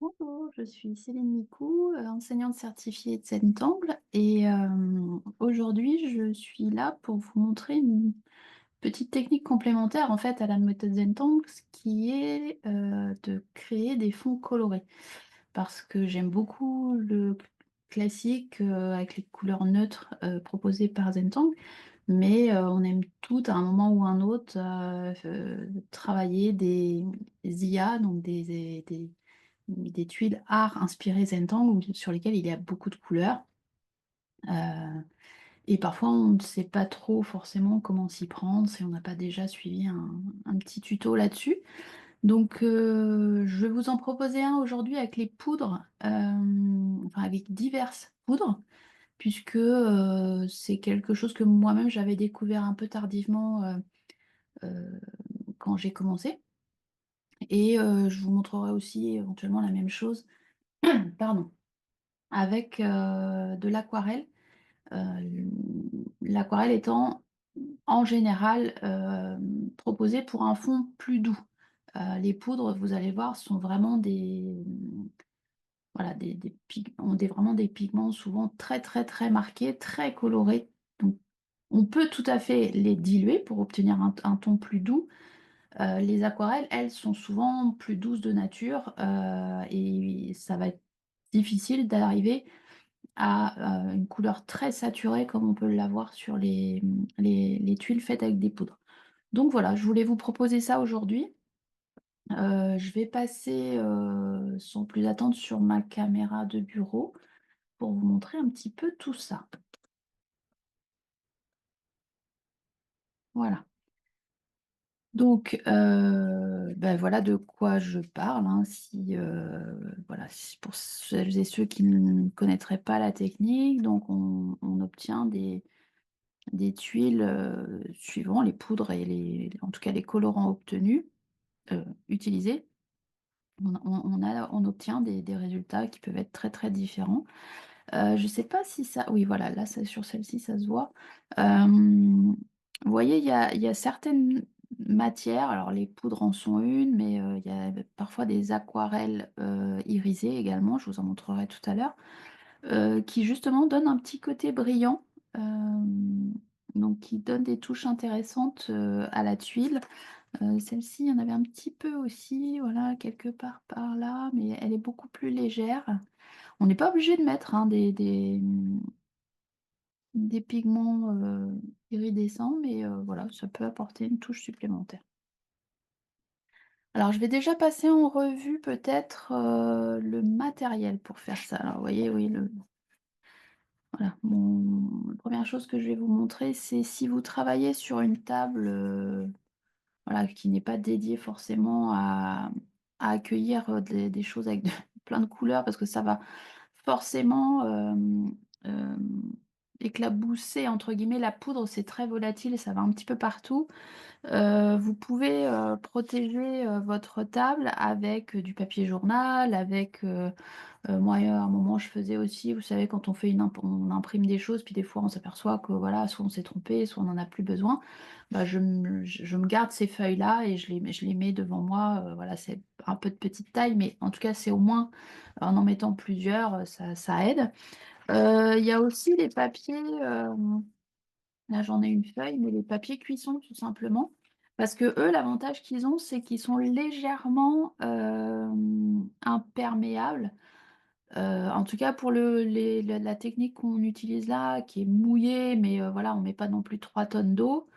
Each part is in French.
Bonjour, je suis Céline Micou, enseignante certifiée de Zentangle et aujourd'hui je suis là pour vous montrer une petite technique complémentaire en fait à la méthode Zentangle, ce qui est de créer des fonds colorés. Parce que j'aime beaucoup le classique avec les couleurs neutres proposées par Zentangle, mais on aime tout à un moment ou un autre travailler des IA, donc des tuiles art inspirées Zentangle sur lesquelles il y a beaucoup de couleurs. Euh, et parfois, on ne sait pas trop forcément comment s'y prendre si on n'a pas déjà suivi un petit tuto là-dessus. Donc, je vais vous en proposer un aujourd'hui avec les poudres, enfin avec diverses poudres, puisque c'est quelque chose que moi-même j'avais découvert un peu tardivement euh, quand j'ai commencé. Et je vous montrerai aussi éventuellement la même chose, pardon, avec de l'aquarelle. Euh, L'aquarelle étant en général proposée pour un fond plus doux. Les poudres, vous allez voir, sont vraiment voilà, ont vraiment des pigments souvent très très très marqués, très colorés. Donc, on peut tout à fait les diluer pour obtenir un ton plus doux. Les aquarelles, elles, sont souvent plus douces de nature et ça va être difficile d'arriver à une couleur très saturée comme on peut l'avoir sur les tuiles faites avec des poudres. Donc voilà, je voulais vous proposer ça aujourd'hui. Je vais passer sans plus attendre sur ma caméra de bureau pour vous montrer un petit peu tout ça. Voilà. Donc, ben voilà de quoi je parle, hein. Voilà, pour celles et ceux qui ne connaîtraient pas la technique, donc on obtient des tuiles suivant les poudres et en tout cas les colorants obtenus, utilisés. On obtient des résultats qui peuvent être très très différents. Je ne sais pas si ça... Oui, voilà, là, sur celle-ci, ça se voit. Vous voyez, il y a certaines matières, alors les poudres en sont une, mais il y a parfois des aquarelles irisées également, je vous en montrerai tout à l'heure, qui justement donnent un petit côté brillant, donc qui donnent des touches intéressantes à la tuile. Celle-ci, il y en avait un petit peu aussi, voilà, quelque part par là, mais elle est beaucoup plus légère. On n'est pas obligé de mettre hein, des pigments iridescents, mais voilà, ça peut apporter une touche supplémentaire. Alors, je vais déjà passer en revue peut-être le matériel pour faire ça. Alors, vous voyez, oui, voilà, la première chose que je vais vous montrer, c'est si vous travaillez sur une table voilà, qui n'est pas dédiée forcément à accueillir des choses avec plein de couleurs, parce que ça va forcément euh, éclabousser, entre guillemets, la poudre, c'est très volatile et ça va un petit peu partout. Vous pouvez protéger votre table avec du papier journal, avec moi, à un moment, je faisais aussi, vous savez, quand on fait on imprime des choses, puis des fois, on s'aperçoit que voilà, soit on s'est trompé, soit on n'en a plus besoin. Bah, je me garde ces feuilles-là et je les mets devant moi. Voilà, c'est un peu de petite taille, mais en tout cas, c'est au moins en mettant plusieurs, ça aide. Il y a aussi les papiers. Là, j'en ai une feuille, mais les papiers cuisson, tout simplement. Parce que eux, l'avantage qu'ils ont, c'est qu'ils sont légèrement imperméables. En tout cas, pour la technique qu'on utilise là, qui est mouillée, mais voilà, on ne met pas non plus 3 tonnes d'eau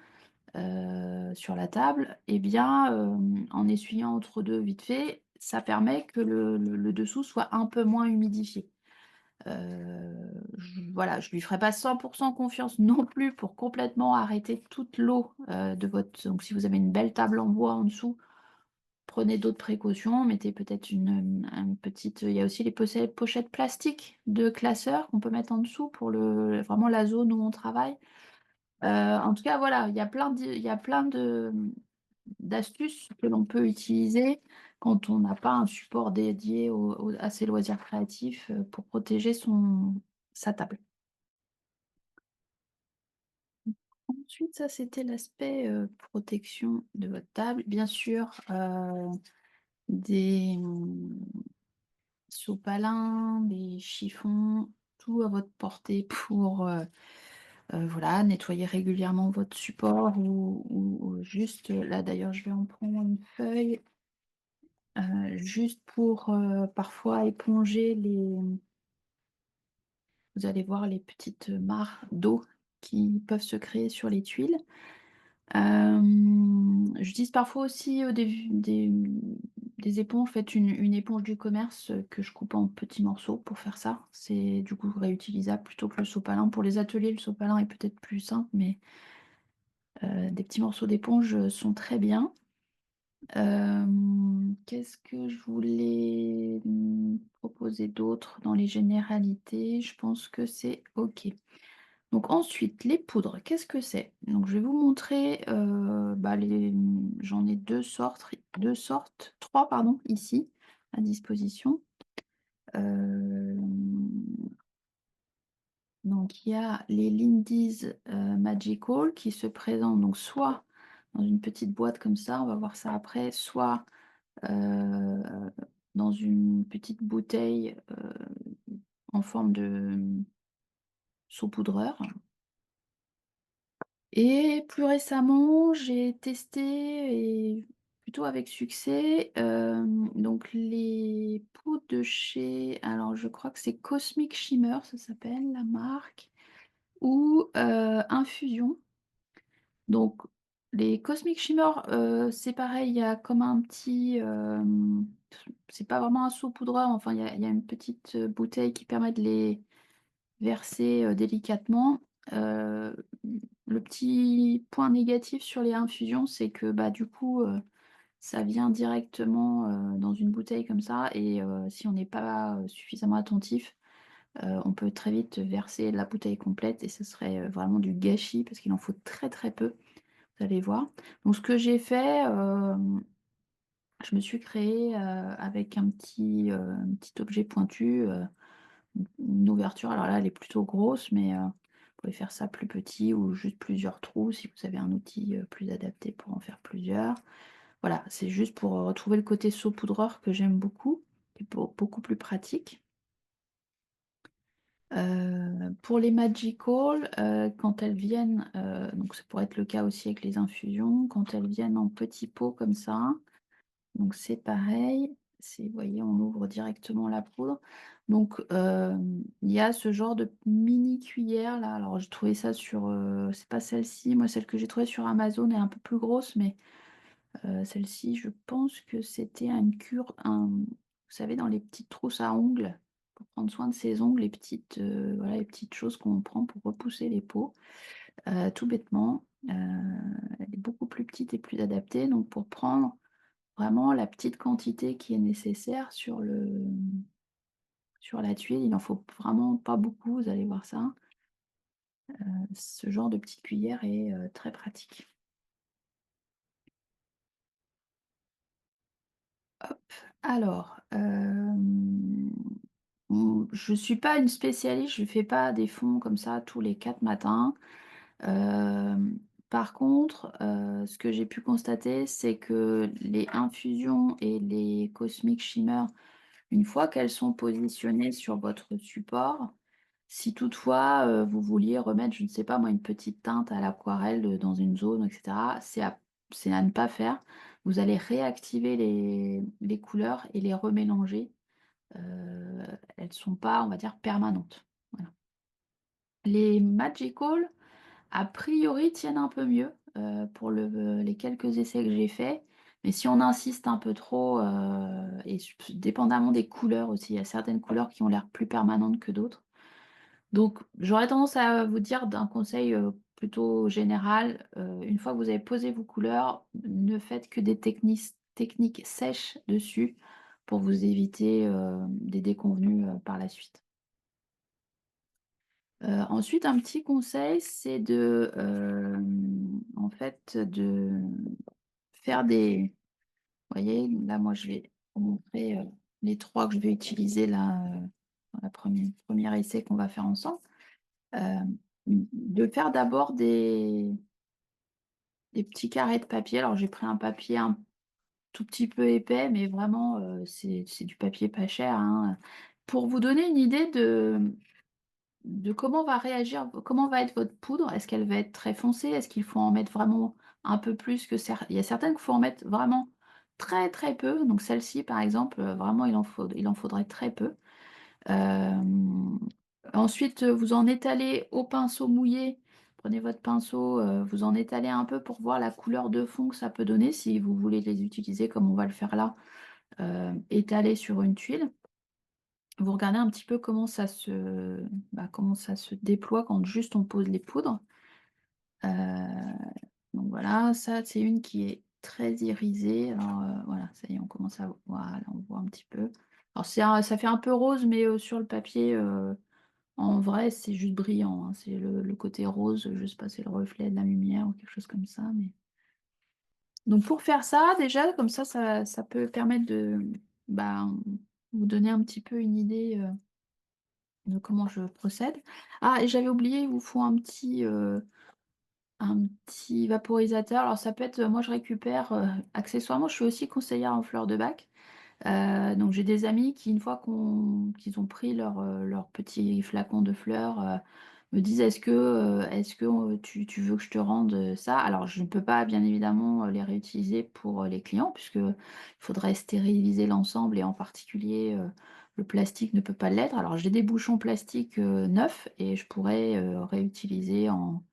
sur la table, eh bien, en essuyant entre deux vite fait, ça permet que le dessous soit un peu moins humidifié. Voilà, je lui ferai pas 100% confiance non plus pour complètement arrêter toute l'eau de votre... Donc si vous avez une belle table en bois en dessous, prenez d'autres précautions, mettez peut-être une petite... Il y a aussi les pochettes plastiques de classeurs qu'on peut mettre en dessous pour vraiment la zone où on travaille. En tout cas, voilà, il y a plein d'astuces que l'on peut utiliser quand on n'a pas un support dédié à ses loisirs créatifs pour protéger sa table. Ensuite, ça, c'était l'aspect protection de votre table. Bien sûr, des, sopalins, des chiffons, tout à votre portée pour, voilà, nettoyer régulièrement votre support ou juste, là d'ailleurs je vais en prendre une feuille, juste pour, parfois éponger vous allez voir les petites mares d'eau qui peuvent se créer sur les tuiles. J'utilise parfois aussi, des éponges. En fait, une éponge du commerce, que je coupe en petits morceaux pour faire ça. C'est du coup réutilisable plutôt que le sopalin. Pour les ateliers, le sopalin est peut-être plus simple, mais des petits morceaux d'éponge, sont très bien. Qu'est-ce que je voulais, proposer d'autre dans les généralités? Je pense que c'est OK. Donc ensuite, les poudres, qu'est-ce que c'est? Donc je vais vous montrer, bah, j'en ai 2 sortes, 3 pardon, ici, à disposition. Hem, donc il y a les Lindy's, Magical qui se présentent donc soit dans une petite boîte comme ça, on va voir ça après, soit, heu, dans une petite bouteille, en forme de, saupoudreur. Et plus récemment, j'ai testé et plutôt avec succès, donc les poudres de chez alors je crois que c'est Cosmic Shimmer, ça s'appelle la marque ou, Infusion. Donc les Cosmic Shimmer, c'est pareil, il y a comme un petit, c'est pas vraiment un saupoudreur, enfin il y a une petite, bouteille qui permet de les verser, délicatement. Heu, le petit point négatif sur les infusions, c'est que, bah, du coup, ça vient directement, dans une bouteille comme ça et si on n'est pas, suffisamment attentif, on peut très vite verser la bouteille complète et ce serait, vraiment du gâchis parce qu'il en faut très, très peu, vous allez voir. Donc ce que j'ai fait, je me suis créée, avec un petit objet pointu, une ouverture, alors là, elle est plutôt grosse, mais vous pouvez faire ça plus petit ou juste plusieurs trous si vous avez un outil, plus adapté pour en faire plusieurs. Voilà, c'est juste pour, retrouver le côté saupoudreur que j'aime beaucoup et pour beaucoup plus pratique. Pour les Magical, quand elles viennent, donc ça pourrait être le cas aussi avec les infusions, quand elles viennent en petits pots comme ça, donc c'est pareil, vous voyez, on ouvre directement la poudre. Donc, il y a ce genre de mini cuillère là, alors j'ai trouvé ça sur, c'est pas celle-ci, moi celle que j'ai trouvée sur Amazon est un peu plus grosse, mais, celle-ci je pense que c'était une cure vous savez dans les petites trousses à ongles, pour prendre soin de ses ongles, les petites, voilà, les petites choses qu'on prend pour repousser les peaux, tout bêtement. Elle est beaucoup plus petite et plus adaptée, donc pour prendre vraiment la petite quantité qui est nécessaire sur la tuile, il en faut vraiment pas beaucoup, vous allez voir ça. Ce genre de petite cuillère est, très pratique. Hop, alors, je suis pas une spécialiste, je fais pas des fonds comme ça tous les 4 matins. Par contre, ce que j'ai pu constater, c'est que les infusions et les Cosmic Shimmer, une fois qu'elles sont positionnées sur votre support, si toutefois, vous vouliez remettre, je ne sais pas moi, une petite teinte à l'aquarelle, dans une zone et cetera, c'est à ne pas faire. Vous allez réactiver les couleurs et les remélanger. Elles ne sont pas, on va dire, permanentes. Voilà. Les Magical, a priori, tiennent un peu mieux, pour les quelques essais que j'ai faits. Mais si on insiste un peu trop, et dépendamment des couleurs aussi, il y a certaines couleurs qui ont l'air plus permanentes que d'autres. Donc j'aurais tendance à vous dire d'un conseil, plutôt général, une fois que vous avez posé vos couleurs, ne faites que des techniques sèches dessus pour vous éviter, des déconvenues, par la suite. Ensuite un petit conseil, c'est de, en fait, de faire des vous voyez, là, moi, je vais vous montrer, les 3 que je vais utiliser là, dans la premier essai qu'on va faire ensemble. De faire d'abord des petits carrés de papier. Alors j'ai pris un papier tout petit peu épais, mais vraiment, c'est du papier pas cher, hein, pour vous donner une idée de comment va être votre poudre. Est-ce qu'elle va être très foncée? Est-ce qu'il faut en mettre vraiment un peu plus que il y a certaines qu'il faut en mettre vraiment très, très peu. Donc celle-ci, par exemple, vraiment il en faudrait très peu. Hem, Ensuite, vous en étalez au pinceau mouillé. Prenez votre pinceau, vous en étalez un peu pour voir la couleur de fond que ça peut donner si vous voulez les utiliser comme on va le faire là, étalés sur une tuile. Vous regardez un petit peu comment ça se déploie quand juste on pose les poudres. Heu, donc voilà, ça c'est une qui est très irisée. Alors, voilà, ça y est, on commence à voilà, on voit un petit peu. Alors ça fait un peu rose, mais, sur le papier, en vrai, c'est juste brillant, hein. C'est le côté rose, je sais pas, c'est le reflet de la lumière ou quelque chose comme ça, mais donc pour faire ça, déjà, comme ça peut permettre de, bah, vous donner un petit peu une idée, de comment je procède. Ah et j'avais oublié, il vous faut un petit vaporisateur. Alors ça peut être, moi je récupère, accessoirement, je suis aussi conseillère en fleurs de bac. Donc j'ai des amis qui, une fois qu'ils ont pris leur petit flacon de fleurs, me disent: «Est-ce que, tu veux que je te rende, ça?» Alors je ne peux pas bien évidemment, les réutiliser pour, les clients puisque il faudrait stériliser l'ensemble et en particulier, le plastique ne peut pas l'être. Alors j'ai des bouchons plastiques, neufs et je pourrais, réutiliser en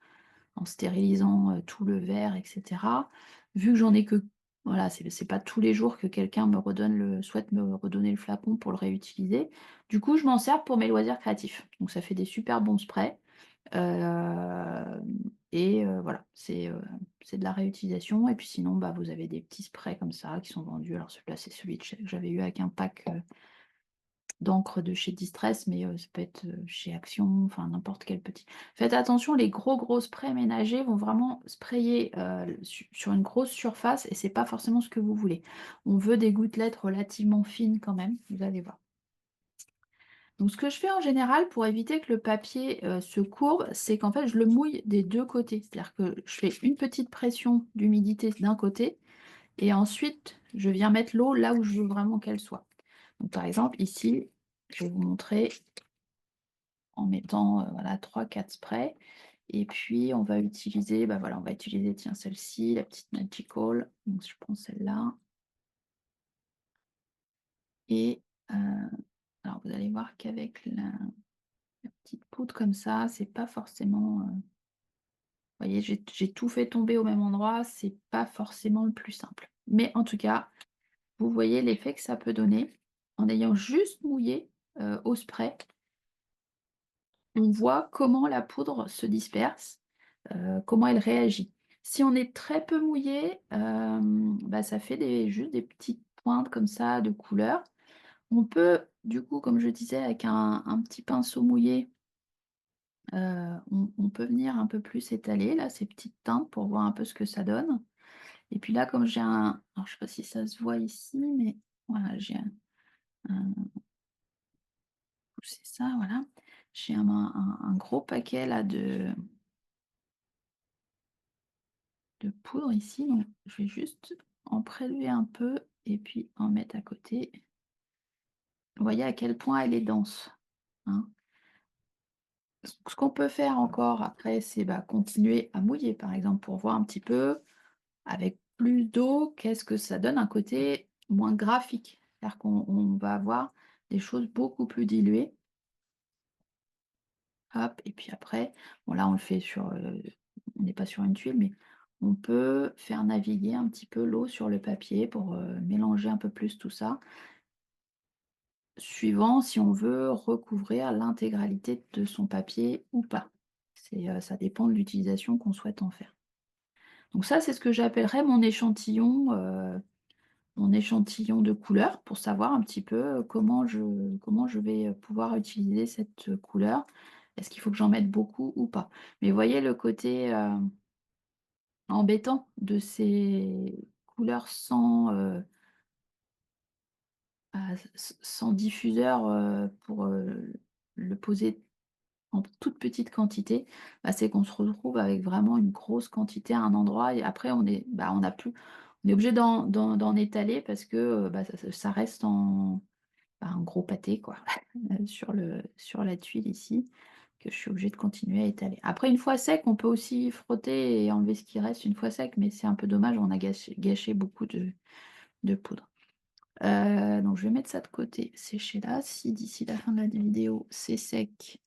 stérilisant, tout le verre et cetera. Vu que j'en ai que voilà, c'est pas tous les jours que quelqu'un souhaite me redonner le flacon pour le réutiliser. Du coup, je m'en sers pour mes loisirs créatifs. Donc ça fait des super bons sprays, hem voilà, c'est de la réutilisation et puis sinon, bah, vous avez des petits sprays comme ça qui sont vendus. Alors celui-là, c'est celui que j'avais eu avec un pack, d'encre de chez Distress, mais ça peut être, chez Action, enfin n'importe quel petit. Faites attention, les gros sprays ménagers vont vraiment sprayer, sur une grosse surface et c'est pas forcément ce que vous voulez. On veut des gouttelettes relativement fines quand même, vous allez voir. Donc ce que je fais en général pour éviter que le papier, se courbe, c'est qu'en fait je le mouille des 2 côtés. C'est-à-dire que je fais une petite pression d'humidité d'un côté et ensuite je viens mettre l'eau là où je veux vraiment qu'elle soit. Donc par exemple ici, je vais vous montrer en mettant, voilà 3-4 sprays et puis on va utiliser, bah, voilà, on va utiliser tiens celle-ci, la petite Magical, donc je prends celle-là et alors vous allez voir qu'avec la petite poudre comme ça, c'est pas forcément, vous voyez, j'ai tout fait tomber au même endroit, c'est pas forcément le plus simple. Mais en tout cas, vous voyez l'effet que ça peut donner en ayant juste mouillé, au spray. On voit comment la poudre se disperse, comment elle réagit. Si on est très peu mouillé, bah, ça fait juste des petites pointes comme ça de couleur. On peut, du coup, comme je disais, avec un petit pinceau mouillé, on peut venir un peu plus étaler là ces petites teintes pour voir un peu ce que ça donne. Et puis là, comme j'ai alors je sais pas si ça se voit ici, mais voilà, j'ai un c'est ça, voilà. J'ai un gros paquet là de poudre ici, donc je vais juste en prélever un peu et puis en mettre à côté. Vous voyez à quel point elle est dense, hein. Ce qu'on peut faire encore après, c'est, bah, continuer à mouiller, par exemple, pour voir un petit peu, avec plus d'eau, qu'est-ce que ça donne, un côté moins graphique. C'est-à-dire qu'on va avoir des choses beaucoup plus diluées. Hop et puis après, bon là on le fait on n'est pas sur une tuile, mais on peut faire naviguer un petit peu l'eau sur le papier pour, mélanger un peu plus tout ça, suivant si on veut recouvrir l'intégralité de son papier ou pas. Ça dépend de l'utilisation qu'on souhaite en faire. Donc ça, c'est ce que j'appellerais mon échantillon de couleurs pour savoir un petit peu comment je vais, pouvoir utiliser cette, couleur. Est-ce qu'il faut que j'en mette beaucoup ou pas? Mais voyez le côté, embêtant de ces couleurs sans diffuseur, pour, le poser en toute petite quantité, bah, c'est qu'on se retrouve avec vraiment une grosse quantité à un endroit et après on n'a plus On est obligé d'en étaler parce que, bah, ça reste un gros pâté quoi, sur la tuile ici, que je suis obligée de continuer à étaler. Après une fois sec, on peut aussi frotter et enlever ce qui reste une fois sec, mais c'est un peu dommage, on a gâché beaucoup de poudre. Donc je vais mettre ça de côté, sécher là. Si d'ici la fin de la vidéo, c'est sec,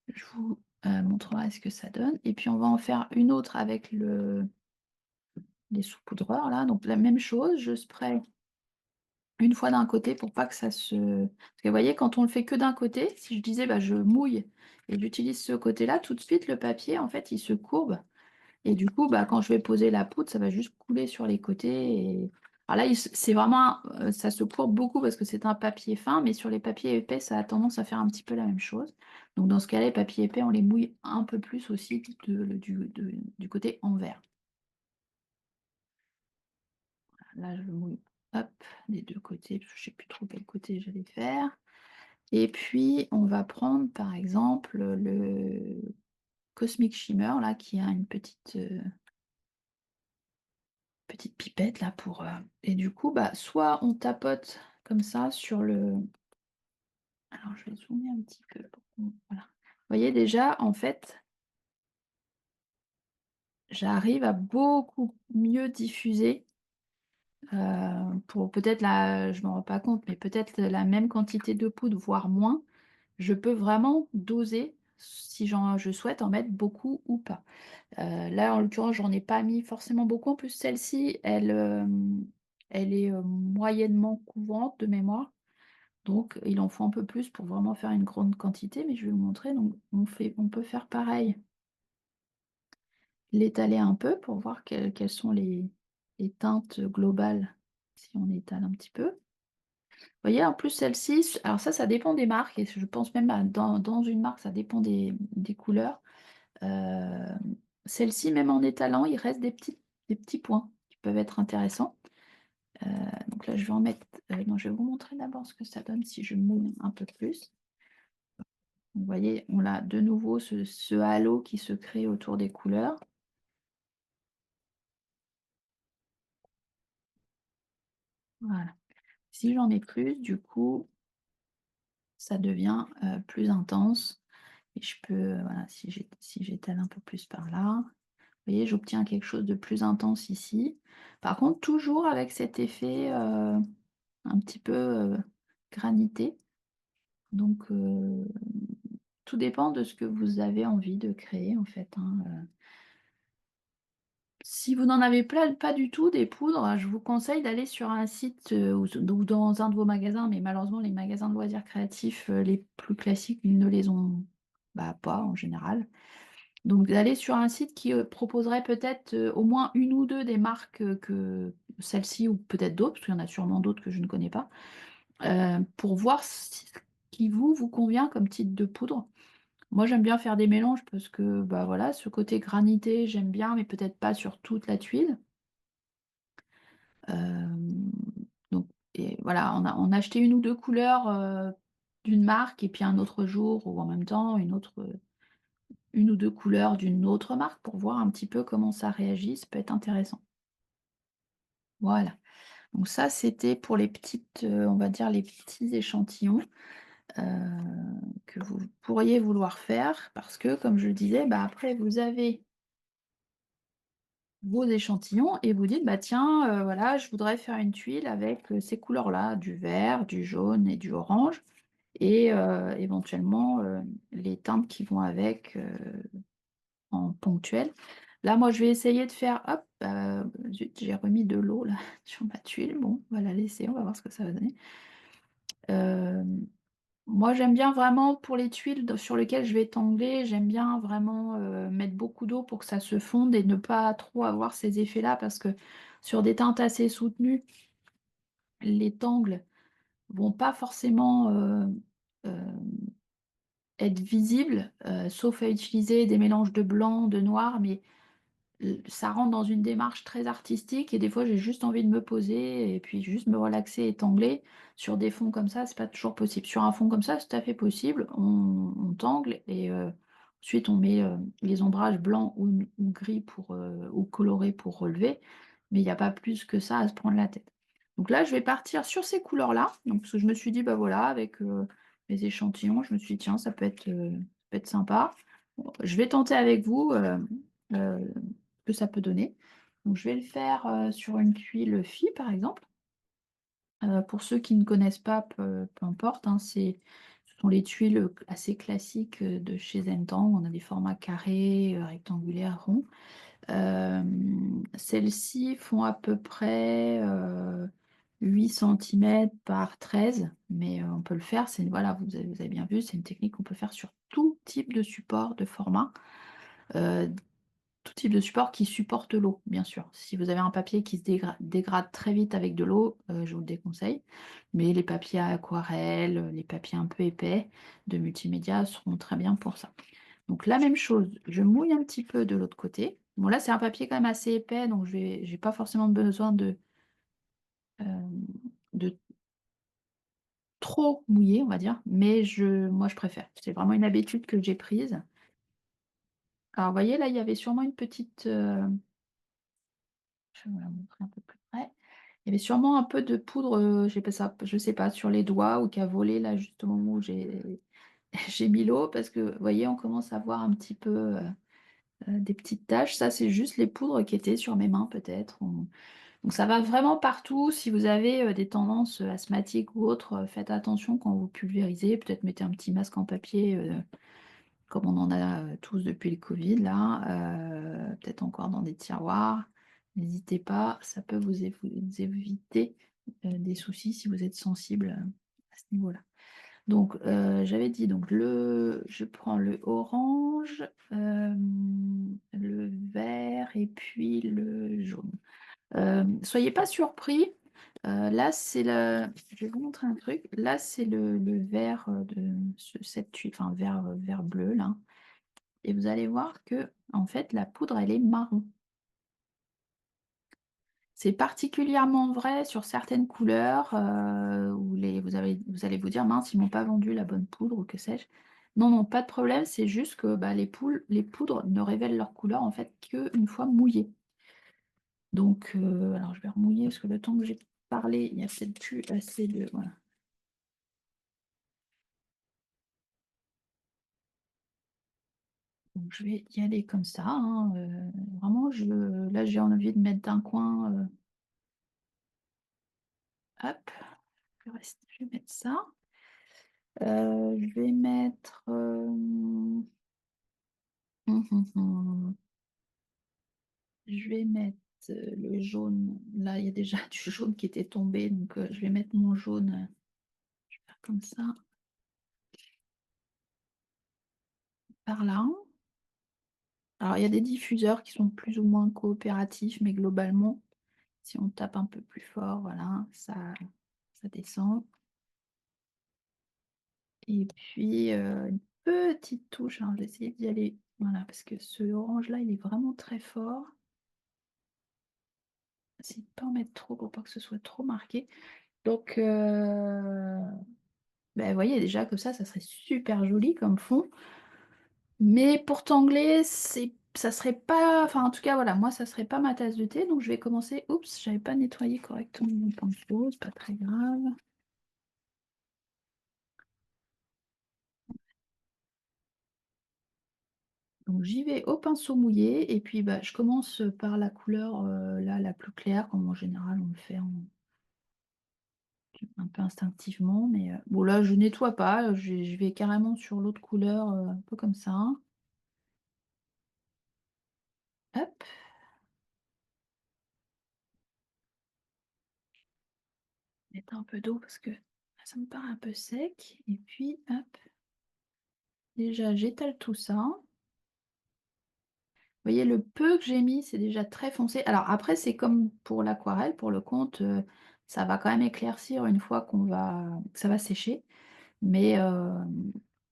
je vous, montrerai ce que ça donne et puis on va en faire une autre avec les saupoudreurs là. Donc la même chose, je spray une fois d'un côté pour pas que ça se parce que vous voyez quand on le fait que d'un côté, si je disais, bah, je mouille et j'utilise ce côté-là, tout de suite le papier en fait il se courbe et du coup, bah, quand je vais poser la poudre, ça va juste couler sur les côtés et alors là c'est vraiment, ça se courbe beaucoup parce que c'est un papier fin, mais sur les papiers épais, ça a tendance à faire un petit peu la même chose. Donc dans ce cas-là, les papiers épais, on les mouille un peu plus aussi du côté envers. Là, je le mouille, hop, des 2 côtés, parce que je sais plus trop quel côté j'allais faire. Et puis, on va prendre, par exemple, le Cosmic Shimmer, là, qui a une petite pipette, là, pour, et du coup, bah, soit on tapote comme ça sur le alors je vais zoomer un petit peu pour qu'on voilà. Vous voyez déjà, en fait, j'arrive à beaucoup mieux diffuser, pour peut-être la je m'en rends pas compte, mais peut-être la même quantité de poudre, voire moins. Je peux vraiment doser si je souhaite en mettre beaucoup ou pas. Là, en l'occurrence, j'en ai pas mis forcément beaucoup. En plus, celle-ci, elle est, moyennement couvrante de mémoire, donc il en faut un peu plus pour vraiment faire une grande quantité, mais je vais vous montrer. Donc on peut faire pareil, l'étaler un peu pour voir quelles sont les teintes globales si on étale un petit peu. Vous voyez, en plus, celle-ci, alors ça dépend des marques et je pense même dans une marque, ça dépend des couleurs. Heu, Celle-ci, même en étalant, il reste des petits points qui peuvent être intéressants. Heu, donc là, je vais en mettre, non, je vais vous montrer d'abord ce que ça donne si je mouille un peu plus. Vous voyez, on a de nouveau ce halo qui se crée autour des couleurs. Voilà. Si j'en mets plus, du coup, ça devient, plus intense et je peux, voilà, si j'étale un peu plus par là, vous voyez, j'obtiens quelque chose de plus intense ici. Par contre, toujours avec cet effet, un petit peu, granité. Donc, tout dépend de ce que vous avez envie de créer en fait, hein, Si vous n'en avez pas du tout des poudres, je vous conseille d'aller sur un site, ou dans un de vos magasins, mais malheureusement les magasins de loisirs créatifs, les plus classiques ne les ont, bah, pas en général. Donc d'aller sur un site qui, proposerait peut-être, au moins une ou 2 des marques, que celle-ci ou peut-être d'autres, parce qu'il y en a sûrement d'autres que je ne connais pas, pour voir si ce qui vous convient comme type de poudre. Moi, j'aime bien faire des mélanges parce que, bah, voilà, ce côté granité, j'aime bien, mais peut-être pas sur toute la tuile. Hem, donc et voilà, on a acheté une ou 2 couleurs, d'une marque et puis un autre jour ou en même temps une ou 2 couleurs d'une autre marque pour voir un petit peu comment ça réagit, ça peut être intéressant. Voilà, donc ça, c'était pour les petites, on va dire les petits échantillons, heu, que vous pourriez vouloir faire parce que comme je le disais, bah, après vous avez vos échantillons et vous dites: «Bah, tiens, voilà, je voudrais faire une tuile avec, ces couleurs-là, du vert, du jaune et du orange» et éventuellement, les teintes qui vont avec, en ponctuel. Là, moi, je vais essayer de faire hop, zut, j'ai remis de l'eau là sur ma tuile. Bon, on va la laisser, on va voir ce que ça va donner. Hem, Moi, j'aime bien vraiment pour les tuiles sur lesquelles je vais tangler, j'aime bien vraiment, mettre beaucoup d'eau pour que ça se fonde et ne pas trop avoir ces effets-là parce que sur des teintes assez soutenues, les tangles vont pas forcément, être visibles, sauf à utiliser des mélanges de blanc, de noir, mais ça rentre dans une démarche très artistique et des fois j'ai juste envie de me poser et puis juste me relaxer et tangler. Sur des fonds comme ça, c'est pas toujours possible. Sur un fond comme ça, c'est tout à fait possible. On tangle et ensuite on met, les ombrages blancs ou gris pour, ou colorés pour relever. mais il y a pas plus que ça à se prendre la tête. Donc là, je vais partir sur ces couleurs-là, donc parce que je me suis dit: «Bah, voilà, avec, mes échantillons», je me suis dit: «Tiens, ça peut être sympa». Bon, je vais tenter avec vous, ce que ça peut donner. Donc je vais le faire, sur une tuile Phi, par exemple. Pour ceux qui ne connaissent pas, peu importe, hein, ce sont les tuiles, assez classiques, de chez Zentangle. On a des formats carrés, rectangulaires, ronds. Celles-ci font à peu près, 8 centimètres par 13, mais on peut le faire, c'est voilà, vous avez bien vu, c'est une technique qu'on peut faire sur tout type de support, de format. Heu Tout type de support qui supporte l'eau, bien sûr. Si vous avez un papier qui se dégrade très vite avec de l'eau, je vous le déconseille. Mais les papiers à aquarelle, les papiers un peu épais de multimédia seront très bien pour ça. Donc la même chose, je mouille un petit peu de l'autre côté. Bon là, c'est un papier quand même assez épais, donc j'ai pas forcément besoin de trop mouiller, on va dire, mais moi je préfère. C'est vraiment une habitude que j'ai prise. Alors vous voyez là, il y avait sûrement une petite, je vais vous la montrer un peu plus près. Il y avait sûrement un peu de poudre, je sais pas, sur les doigts ou qui a volé là juste au moment où j'ai j'ai mis l'eau parce que, vous voyez, on commence à voir un petit peu, des petites taches. Ça, c'est juste les poudres qui étaient sur mes mains peut-être ou donc ça va vraiment partout. Si vous avez, des tendances, asthmatiques ou autres, faites attention quand vous pulvérisez. Peut-être mettez un petit masque en papier, comme on en a, tous depuis le covid là, peut-être encore dans des tiroirs. N'hésitez pas, ça peut vous éviter, des soucis si vous êtes sensible, à ce niveau-là. Donc, j'avais dit donc je prends le orange, le vert et puis le jaune. Soyez pas surpris, là c'est le je vais vous montrer un truc. Là, c'est le vert, de cette tuile, enfin vert bleu là. Et vous allez voir que, en fait, la poudre, elle est marron. C'est particulièrement vrai sur certaines couleurs, où vous allez vous dire: «Mince, ils m'ont pas vendu la bonne poudre» ou que sais-je. Non, non, pas de problème, c'est juste que, bah, les poudres ne révèlent leur couleur, en fait, qu'une fois mouillées. Donc, alors je vais remouiller parce que le temps que j'ai parlé, il y a peut-être plus assez de voilà. Donc je vais y aller comme ça, hein, vraiment là, j'ai envie de mettre d'un coin, hop, je vais mettre ça. Je vais mettre, je vais mettre, le jaune. Là, il y a déjà du jaune qui était tombé, donc je vais mettre mon jaune, je vais faire comme ça, par là. Alors, il y a des diffuseurs qui sont plus ou moins coopératifs, mais globalement, si on tape un peu plus fort, voilà, ça descend. Et puis, une petite touche, alors je vais essayer d'y aller, voilà, parce que ce orange-là, il est vraiment très fort. Essayer de pas en mettre trop pour pas que ce soit trop marqué. Donc, bah, vous voyez déjà comme ça serait super joli comme fond. Mais pour tangler, ça serait pas enfin en tout cas voilà, moi ça serait pas ma tasse de thé, donc je vais commencer oups, j'avais pas nettoyé correctement mon pinceau, c'est pas très grave. Donc j'y vais au pinceau mouillé et puis, bah, je commence, par la couleur, là, la plus claire, comme en général on le fait un peu instinctivement, mais, bon là je nettoie pas, je vais carrément sur l'autre couleur, un peu comme ça. Hop. Mettre un peu d'eau parce que ça me paraît un peu sec et puis hop, déjà j'étale tout ça. Vous voyez le peu que j'ai mis, c'est déjà très foncé. Alors après c'est comme pour l'aquarelle, pour le compte, ça va quand même éclaircir une fois que ça va sécher. Mais,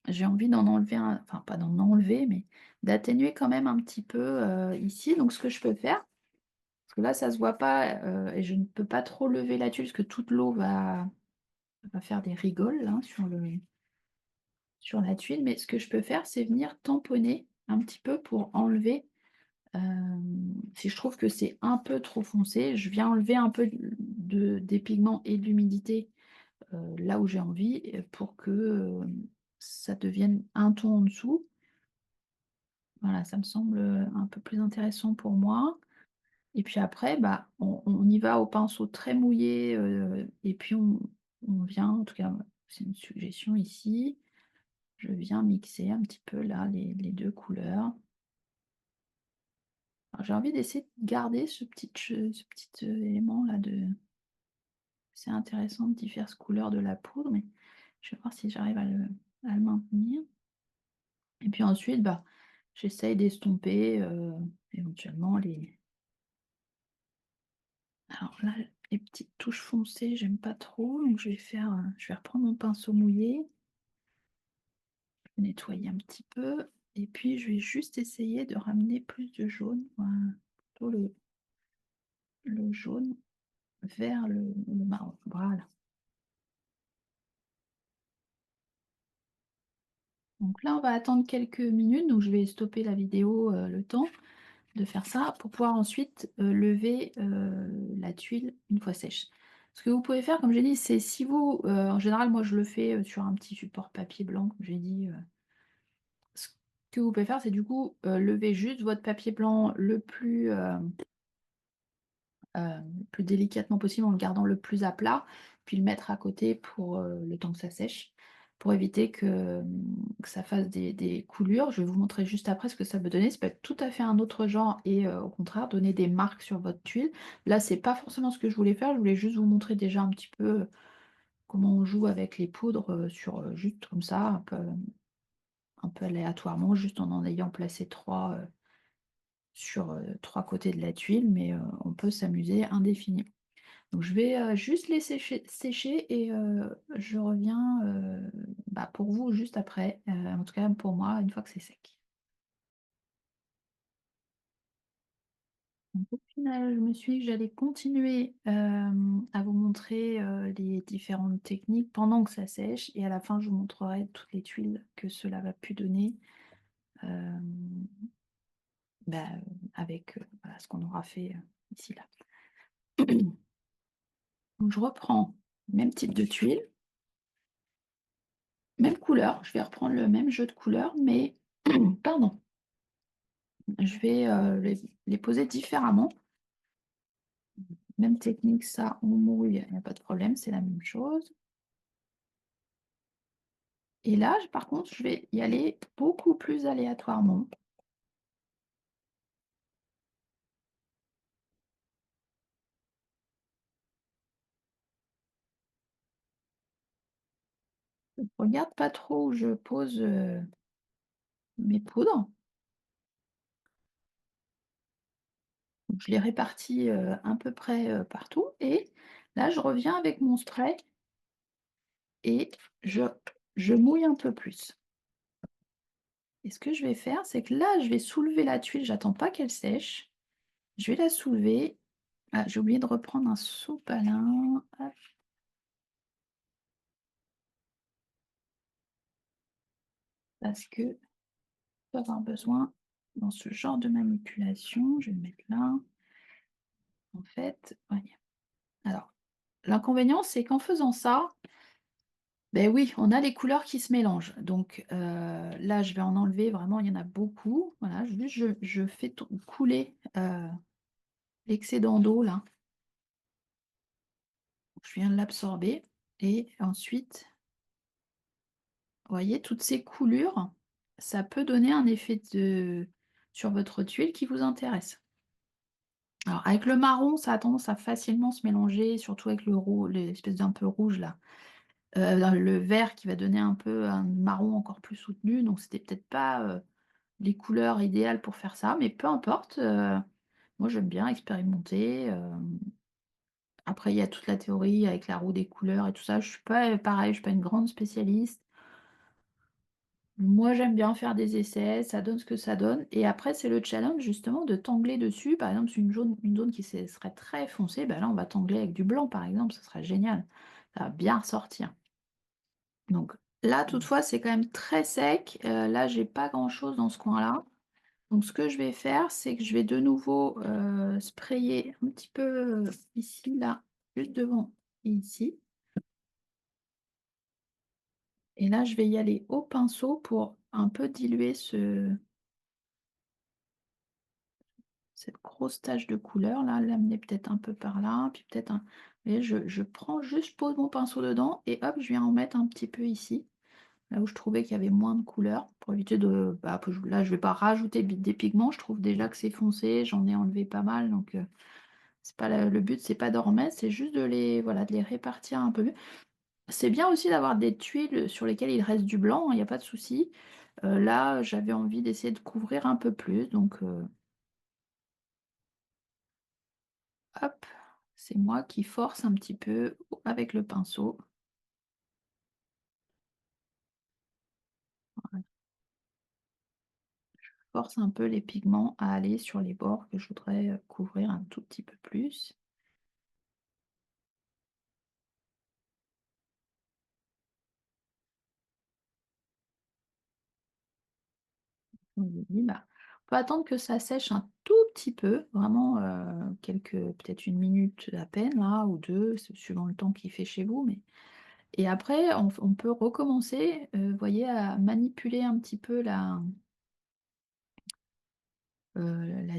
j'ai envie d'en enlever enfin pas d'en enlever, mais d'atténuer quand même un petit peu, ici. Donc ce que je peux faire, parce que là ça se voit pas, et je ne peux pas trop lever la tuile parce que toute l'eau va faire des rigoles là sur la tuile, mais ce que je peux faire, c'est venir tamponner un petit peu pour enlever, Si je trouve que c'est un peu trop foncé, je viens enlever un peu des pigments et de l'humidité, là où j'ai envie, pour que, ça devienne un ton en dessous. Voilà, ça me semble, un peu plus intéressant pour moi. Et puis après, bah, on y va au pinceau très mouillé, et puis on vient, en tout cas, c'est une suggestion ici, je viens mixer un petit peu là les 2 couleurs. Alors j'ai envie d'essayer de garder ce petit élément là de c'est intéressant de diverses couleurs de la poudre, mais je vais voir si j'arrive à le maintenir. Et puis ensuite, bah, j'essaye d'estomper, éventuellement alors là, les petites touches foncées, j'aime pas trop, donc je vais reprendre mon pinceau mouillé, nettoyer un petit peu et puis je vais juste essayer de ramener plus de jaune, voilà, plutôt le jaune vers le marron, voilà. Donc là, on va attendre quelques minutes, donc je vais stopper la vidéo, le temps de faire ça pour pouvoir ensuite, lever, la tuile une fois sèche. Ce que vous pouvez faire, comme j'ai dit, c'est si vous, en général, moi je le fais, sur un petit support papier blanc, comme j'ai dit, ce que vous pouvez faire, c'est du coup, lever juste votre papier blanc le plus délicatement possible en le gardant le plus à plat, puis le mettre à côté pour, le temps que ça sèche, pour éviter que ça fasse des coulures. Je vais vous montrer juste après ce que ça peut donner. Ça peut être tout à fait un autre genre et au contraire donner des marques sur votre tuile. Là, c'est pas forcément ce que je voulais faire, je voulais juste vous montrer déjà un petit peu comment on joue avec les poudres, juste comme ça, un peu aléatoirement, juste en ayant placé 3 sur, 3 côtés de la tuile, mais on peut s'amuser indéfiniment. Donc je vais, juste les sécher et je reviens, bah, pour vous juste après, en tout cas pour moi une fois que c'est sec. Donc au final, je me suis dit que j'allais continuer, à vous montrer, les différentes techniques pendant que ça sèche et à la fin je vous montrerai toutes les tuiles que cela va pu donner, hem, bah, avec, voilà ce qu'on aura fait, ici là. Donc je reprends même type de tuile, même couleur, je vais reprendre le même jeu de couleurs mais pardon, je vais, les poser différemment. Même technique, ça on mouille, il n'y a pas de problème, c'est la même chose. Et là, par contre, je vais y aller beaucoup plus aléatoirement. Je regarde pas trop où je pose, mes poudres. Donc je les répartis, à peu près, partout et là, je reviens avec mon spray et je je mouille un peu plus. Et ce que je vais faire, c'est que là, je vais soulever la tuile, j'attends pas qu'elle sèche. Je vais la soulever. Ah, j'ai oublié de reprendre un sopalin. Hop, parce que je peux avoir besoin dans ce genre de manipulation. Je vais le mettre là. En fait, voyez. Alors, l'inconvénient, c'est qu'en faisant ça, ben oui, on a les couleurs qui se mélangent. Donc là, je vais en enlever vraiment, il y en a beaucoup. Voilà, juste je fais couler l'excédent d'eau là. Je viens de l'absorber. Et ensuite, vous voyez, toutes ces coulures, ça peut donner un effet sur votre tuile qui vous intéresse. Alors, avec le marron, ça a tendance à facilement se mélanger, surtout avec le l'espèce d'un peu rouge là. Dans le vert qui va donner un peu un marron encore plus soutenu, donc c'était peut-être pas, les couleurs idéales pour faire ça, mais peu importe, moi j'aime bien expérimenter, après il y a toute la théorie avec la roue des couleurs et tout ça. Je suis pas, pareil, je suis pas une grande spécialiste. Moi j'aime bien faire des essais, ça donne ce que ça donne et après c'est le challenge justement de tangler dessus. Par exemple, une zone qui serait très foncée, bah là on va tangler avec du blanc par exemple, ce serait génial. Ça va bien ressortir. Donc là, toutefois, c'est quand même très sec. Là, j'ai pas grand-chose dans ce coin-là. Donc ce que je vais faire, c'est que je vais de nouveau, sprayer un petit peu, ici, là, juste devant et ici. Et là, je vais y aller au pinceau pour un peu diluer cette grosse tache de couleur là, l'amener peut-être un peu par là, puis peut-être un, vous voyez, je prends juste, je pose mon pinceau dedans et hop, je viens en mettre un petit peu ici, là où je trouvais qu'il y avait moins de couleur pour éviter de, bah, que là, je vais pas rajouter des pigments, je trouve déjà que c'est foncé, j'en ai enlevé pas mal, donc c'est pas le but, c'est pas d'en remettre, c'est juste de les, voilà, de les répartir un peu mieux. C'est bien aussi d'avoir des tuiles sur lesquelles il reste du blanc, hein, il y a pas de souci. Là, j'avais envie d'essayer de couvrir un peu plus, donc hop, c'est moi qui force un petit peu avec le pinceau. Voilà, force un peu les pigments à aller sur les bords que je voudrais couvrir un tout petit peu plus. Oui, bah, on peut attendre que ça sèche un tout petit peu, vraiment quelques, peut-être une minute à peine là, ou deux, suivant le temps qu'il fait chez vous. Mais et après, on peut recommencer, voyez, à manipuler un petit peu la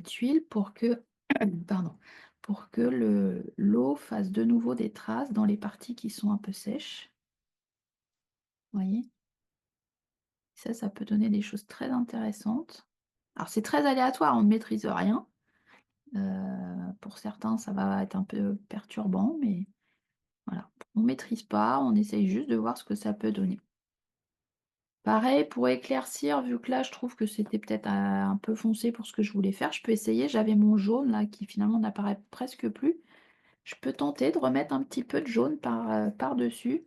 tuile pour que pardon, pour que le l'eau fasse de nouveau des traces dans les parties qui sont un peu sèches, voyez? Ça peut donner des choses très intéressantes. Alors c'est très aléatoire, on ne maîtrise rien, pour certains, ça va être un peu perturbant, mais voilà, on ne maîtrise pas, on essaye juste de voir ce que ça peut donner. Pareil pour éclaircir, vu que là, je trouve que c'était peut-être, un peu foncé pour ce que je voulais faire, je peux essayer, j'avais mon jaune là qui finalement n'apparaît presque plus. Je peux tenter de remettre un petit peu de jaune par-dessus.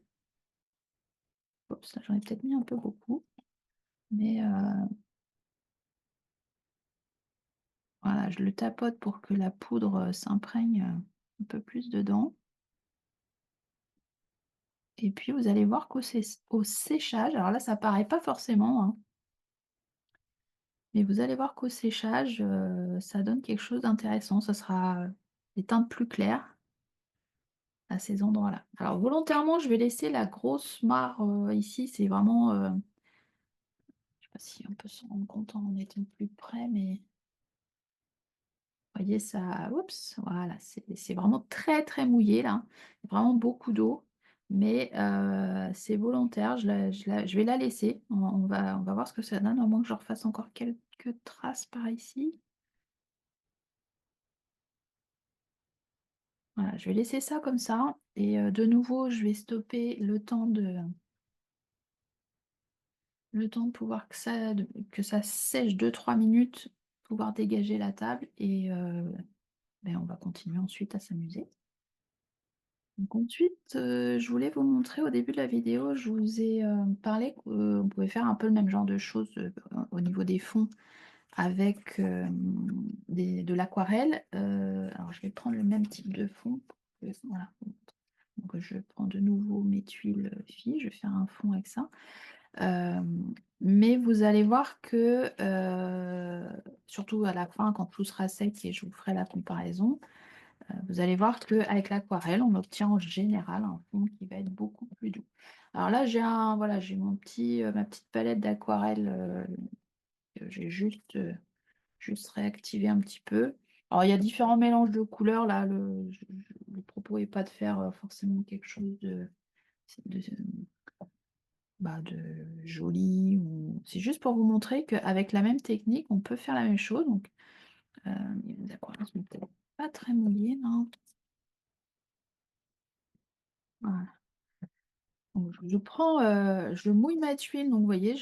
Oups, là, j'en ai peut-être mis un peu beaucoup, mais voilà, je le tapote pour que la poudre, s'imprègne, un peu plus dedans et puis vous allez voir au séchage, alors là, ça paraît pas forcément, hein, mais vous allez voir qu'au séchage, ça donne quelque chose d'intéressant. Ça sera, des teintes plus claires à ces endroits-là. Alors volontairement, je vais laisser la grosse mare, ici, c'est vraiment, je sais pas si on peut s'en rendre compte en étant plus près, mais voyez ça, oups, voilà, c'est vraiment très, très mouillé là, vraiment beaucoup d'eau, mais c'est volontaire, je vais la laisser. On va voir ce que ça donne, à moins que je refasse encore quelques traces par ici. Voilà, je vais laisser ça comme ça et de nouveau, je vais stopper le temps de pouvoir que ça sèche 2 3 minutes, pouvoir dégager la table et on va continuer ensuite à s'amuser. Donc ensuite, je voulais vous montrer au début de la vidéo, je vous ai, parlé qu'on pouvait faire un peu le même genre de choses, au niveau des fonds avec, de l'aquarelle. Alors je vais prendre le même type de fond voilà, donc je prends de nouveau mes tuiles, filles, je vais faire un fond avec ça. Mais vous allez voir que, surtout à la fin quand tout sera sec et je vous ferai la comparaison, vous allez voir qu'avec l'aquarelle, on obtient en général un fond qui va être beaucoup plus doux. Alors là, voilà, j'ai ma petite palette d'aquarelle, que j'ai juste réactivée un petit peu. Alors il y a différents mélanges de couleurs là, le propos est pas de faire, forcément quelque chose de de joli, ou c'est juste pour vous montrer qu'avec la même technique, on peut faire la même chose. Donc, l'aquarelle sont peut-être pas très mouillées, non? Voilà. Donc je mouille ma tuile, donc vous voyez,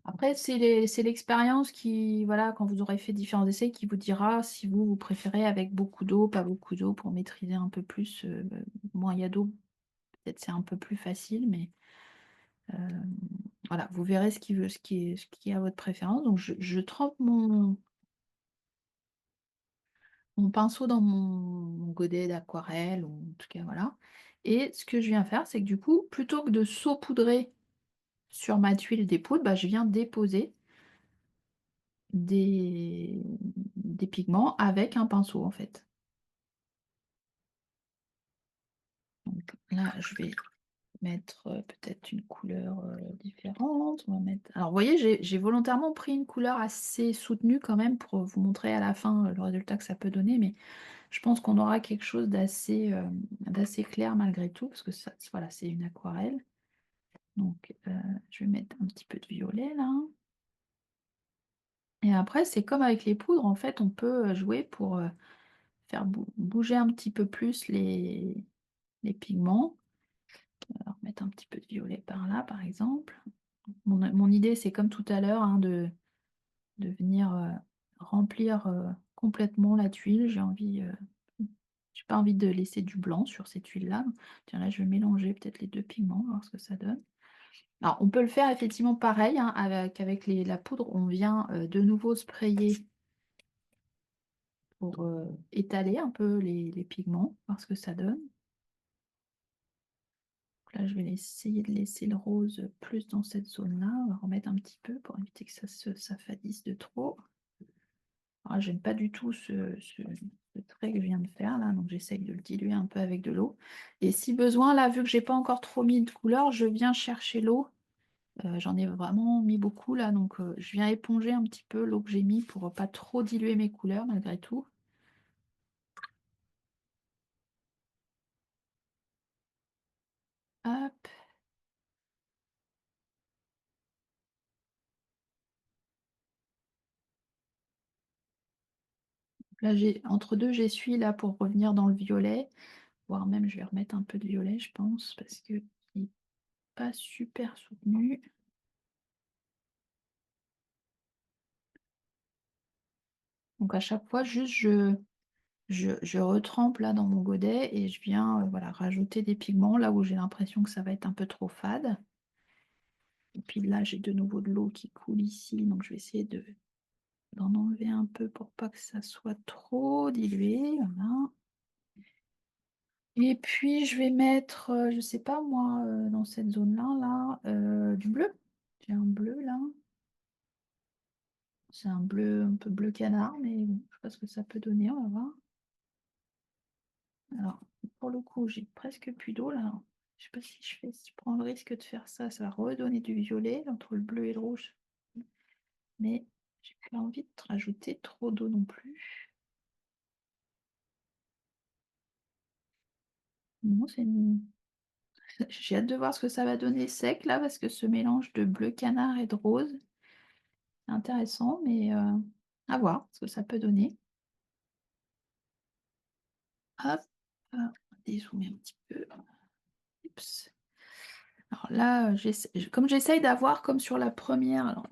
après c'est l'expérience qui, voilà, quand vous aurez fait différents essais, qui vous dira si vous préférez avec beaucoup d'eau, pas beaucoup d'eau pour maîtriser un peu plus, moins il y a d'eau, peut-être c'est un peu plus facile, mais voilà, vous verrez ce qui est à votre préférence. Donc je trempe mon pinceau dans mon godet d'aquarelle, ou en tout cas voilà, et ce que je viens faire, c'est que du coup, plutôt que de saupoudrer sur ma tuile des poudres, bah, je viens déposer des pigments avec un pinceau, en fait. Donc là, je vais mettre, peut-être une couleur, différente. On va mettre alors vous voyez, j'ai volontairement pris une couleur assez soutenue quand même pour vous montrer à la fin, le résultat que ça peut donner, mais je pense qu'on aura quelque chose d'assez clair malgré tout parce que ça voilà, c'est une aquarelle. Donc je vais mettre un petit peu de violet là et après c'est comme avec les poudres en fait, on peut, jouer pour, faire bouger un petit peu plus les pigments. Alors mettre un petit peu de violet par là, par exemple. Mon idée, c'est comme tout à l'heure, hein, de venir, remplir, complètement la tuile. J'ai pas envie de laisser du blanc sur cette huile-là. Tiens, là, je vais mélanger peut-être les 2 pigments, voir ce que ça donne. Alors, on peut le faire effectivement pareil, hein, avec la poudre. On vient, de nouveau sprayer pour, étaler un peu les pigments, voir ce que ça donne. Donc là, je vais essayer de laisser le rose plus dans cette zone-là. On va remettre un petit peu pour éviter que ça s'affadisse de trop. Alors, j'aime pas du tout ce trait que je viens de faire là, donc j'essaye de le diluer un peu avec de l'eau. Et si besoin, là, vu que j'ai pas encore trop mis de couleur, je viens chercher l'eau. J'en ai vraiment mis beaucoup là, donc je viens éponger un petit peu l'eau que j'ai mis pour pas trop diluer mes couleurs malgré tout. Hop, là j'ai entre deux, j'essuie là pour revenir dans le violet, voire même je vais remettre un peu de violet, je pense, parce que il est pas super soutenu. Donc à chaque fois, juste je retrempe là dans mon godet et je viens, voilà, rajouter des pigments là où j'ai l'impression que ça va être un peu trop fade. Et puis là, j'ai de nouveau de l'eau qui coule ici, donc je vais essayer d'en enlever un peu pour pas que ça soit trop dilué, voilà. Et puis je vais mettre, je sais pas moi, dans cette zone-là, là, du bleu. J'ai un bleu là, c'est un bleu un peu bleu canard, mais bon, je sais pas ce que ça peut donner, on va voir. Alors, pour le coup, j'ai presque plus d'eau là. Je sais pas si je prends le risque de faire ça, ça va redonner du violet entre le bleu et le rouge. Mais j'ai pas envie de rajouter trop d'eau non plus. Non, j'ai hâte de voir ce que ça va donner sec là, parce que ce mélange de bleu canard et de rose, c'est intéressant, mais à voir ce que ça peut donner. Hop, on va dézoomer un petit peu. Oups. Alors là, comme j'essaye d'avoir comme sur la première, alors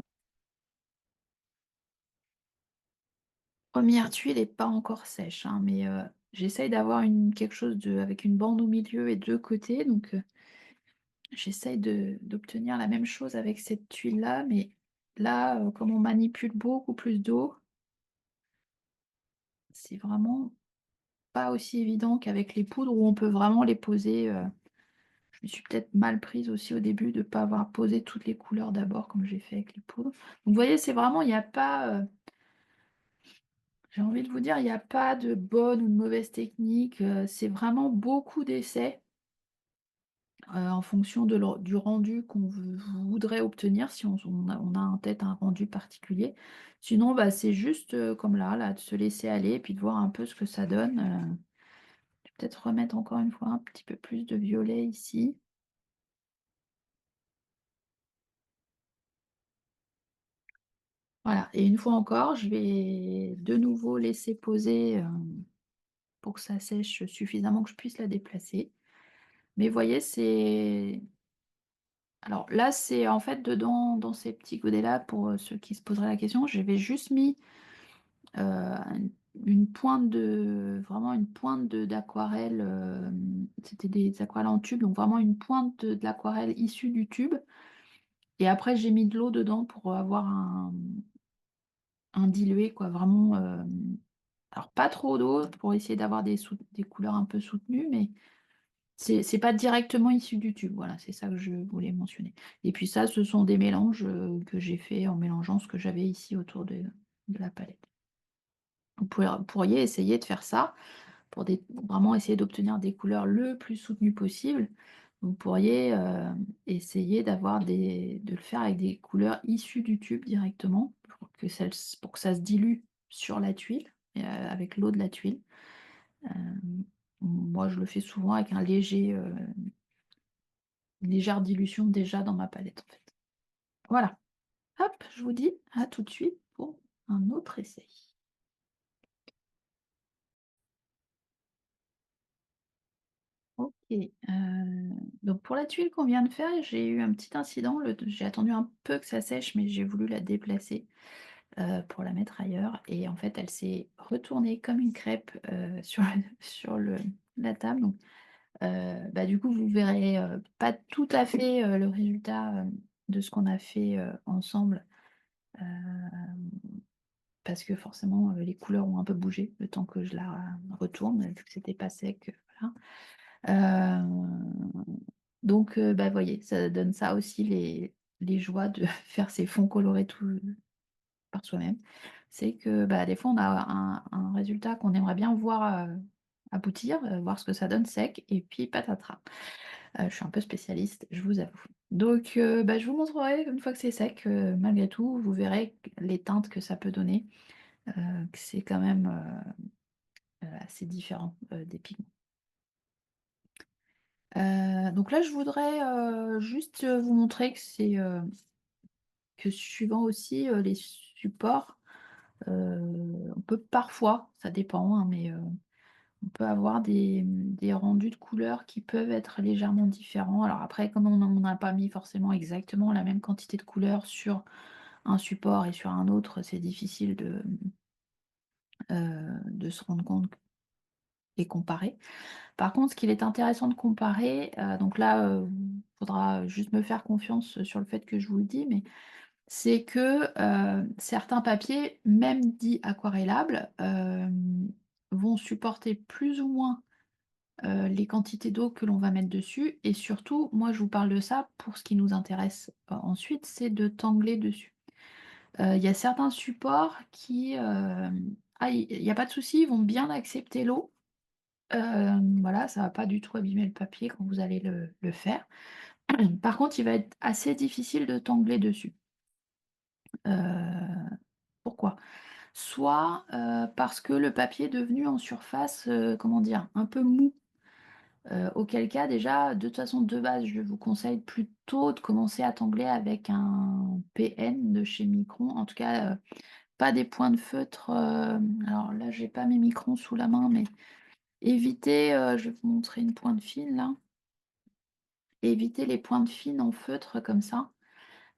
première tuile est pas encore sèche, hein, mais j'essaye d'avoir quelque chose avec une bande au milieu et 2 côtés, donc j'essaye d'obtenir la même chose avec cette tuile-là, mais là, comme on manipule beaucoup plus d'eau, c'est vraiment pas aussi évident qu'avec les poudres où on peut vraiment les poser, je me suis peut-être mal prise aussi au début de ne pas avoir posé toutes les couleurs d'abord comme j'ai fait avec les poudres. Donc vous voyez, c'est vraiment il n'y a pas, j'ai envie de vous dire, il n'y a pas de bonne ou de mauvaise technique, c'est vraiment beaucoup d'essais, en fonction du rendu qu'on voudrait obtenir, si on a en tête un rendu particulier. Sinon, bah, c'est juste, comme là, de se laisser aller et puis de voir un peu ce que ça donne, je vais peut-être remettre encore une fois un petit peu plus de violet ici. Voilà, et une fois encore, je vais de nouveau laisser poser, pour que ça sèche suffisamment que je puisse la déplacer. Mais vous voyez, c'est alors là, c'est en fait dedans, dans ces petits godets-là, pour, ceux qui se poseraient la question, j'avais juste mis, une pointe vraiment une pointe d'aquarelle, c'était des aquarelles en tube, donc vraiment une pointe de l'aquarelle issue du tube et après j'ai mis de l'eau dedans pour avoir un dilué quoi, vraiment, alors pas trop d'eau pour essayer d'avoir des couleurs un peu soutenues, mais C'est pas directement issu du tube, voilà, c'est ça que je voulais mentionner. Et puis ça, ce sont des mélanges, que j'ai fait en mélangeant ce que j'avais ici autour de la palette. Pourriez essayer de faire ça pour vraiment essayer d'obtenir des couleurs le plus soutenues possible. Vous pourriez, essayer de le faire avec des couleurs issues du tube directement pour que ça se dilue sur la tuile, avec l'eau de la tuile. Moi, je le fais souvent avec une légère dilution déjà dans ma palette, en fait. Voilà. Hop, je vous dis à tout de suite pour un autre essai. OK, donc pour la tuile qu'on vient de faire, j'ai eu un petit incident, j'ai attendu un peu que ça sèche, mais j'ai voulu la déplacer, pour la mettre ailleurs et en fait, elle s'est retournée comme une crêpe, sur sur le la table donc bah, du coup, vous verrez, pas tout à fait, le résultat, de ce qu'on a fait, ensemble, hem, parce que forcément, les couleurs ont un peu bougé le temps que je la retourne, vu que c'était pas sec, voilà. Donc bah, voyez, ça donne ça aussi les joies de faire ses fonds colorés tout par soi-même. C'est que, bah, des fois on a un résultat qu'on aimerait bien voir, aboutir, voir ce que ça donne sec et puis patatras. Je suis un peu spécialiste, je vous avoue. Donc bah, je vous montrerai une fois que c'est sec, malgré tout, vous verrez les teintes que ça peut donner, que c'est quand même, assez différent, des pigments. Donc là, je voudrais, juste, vous montrer que suivant aussi, les supports, on peut parfois, ça dépend, hein, mais on peut avoir des rendus de couleurs qui peuvent être légèrement différents. Alors après, comme on n'a pas mis forcément exactement la même quantité de couleurs sur un support et sur un autre, c'est difficile de se rendre compte et comparer. Par contre, ce qu'il est intéressant de comparer, donc là, faudra juste me faire confiance sur le fait que je vous le dis, mais c'est que, certains papiers, même dits aquarellables, vont supporter plus ou moins, les quantités d'eau que l'on va mettre dessus et surtout, moi je vous parle de ça pour ce qui nous intéresse, ensuite, c'est de tangler dessus. Il y a certains supports qui, il y a pas de souci, ils vont bien accepter l'eau. Voilà, ça va pas du tout abîmer le papier quand vous allez le faire. Par contre, il va être assez difficile de tangler dessus. Heu, Pourquoi? Soit, parce que le papier est devenu en surface, comment dire? Un peu mou. Auquel cas déjà, de toute façon, de base, je vous conseille plutôt de commencer à tangler avec un PN de chez Micron. En tout cas, pas des points de feutre, alors là, j'ai pas mes microns sous la main, mais évitez, je vais vous montrer une pointe fine là. Évitez les pointes fines en feutre comme ça.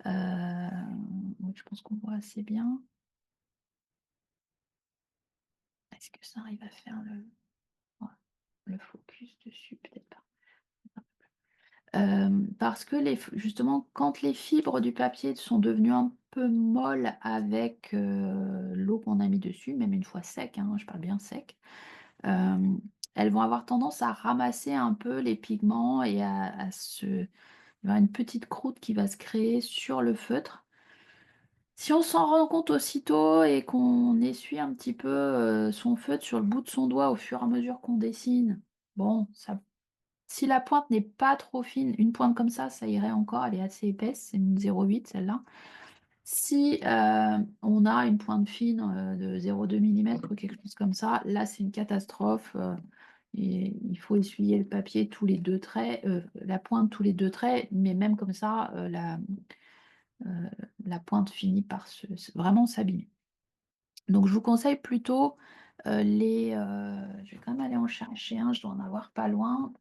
Oui, je pense qu'on voit assez bien. Est-ce que ça arrive à faire ouais, le focus dessus? Peut-être pas. Parce que justement, quand les fibres du papier sont devenues un peu molles avec, l'eau qu'on a mis dessus, même une fois sec, hein, je parle bien sec, hem, elles vont avoir tendance à ramasser un peu les pigments et il y aura une petite croûte qui va se créer sur le feutre. Si on s'en rend compte aussitôt et qu'on essuie un petit peu, son feutre sur le bout de son doigt au fur et à mesure qu'on dessine, bon, ça si la pointe n'est pas trop fine, une pointe comme ça irait encore, elle est assez épaisse, c'est une 0,8 celle-là. Si, on a une pointe fine, de 0,2 millimètre ou quelque chose comme ça, là, c'est une catastrophe, et il faut essuyer le papier tous les 2 traits, la pointe tous les 2 traits, mais même comme ça, heu, la pointe finit par vraiment s'abîmer. Donc je vous conseille plutôt, je vais quand même aller en chercher un, je dois en avoir pas loin.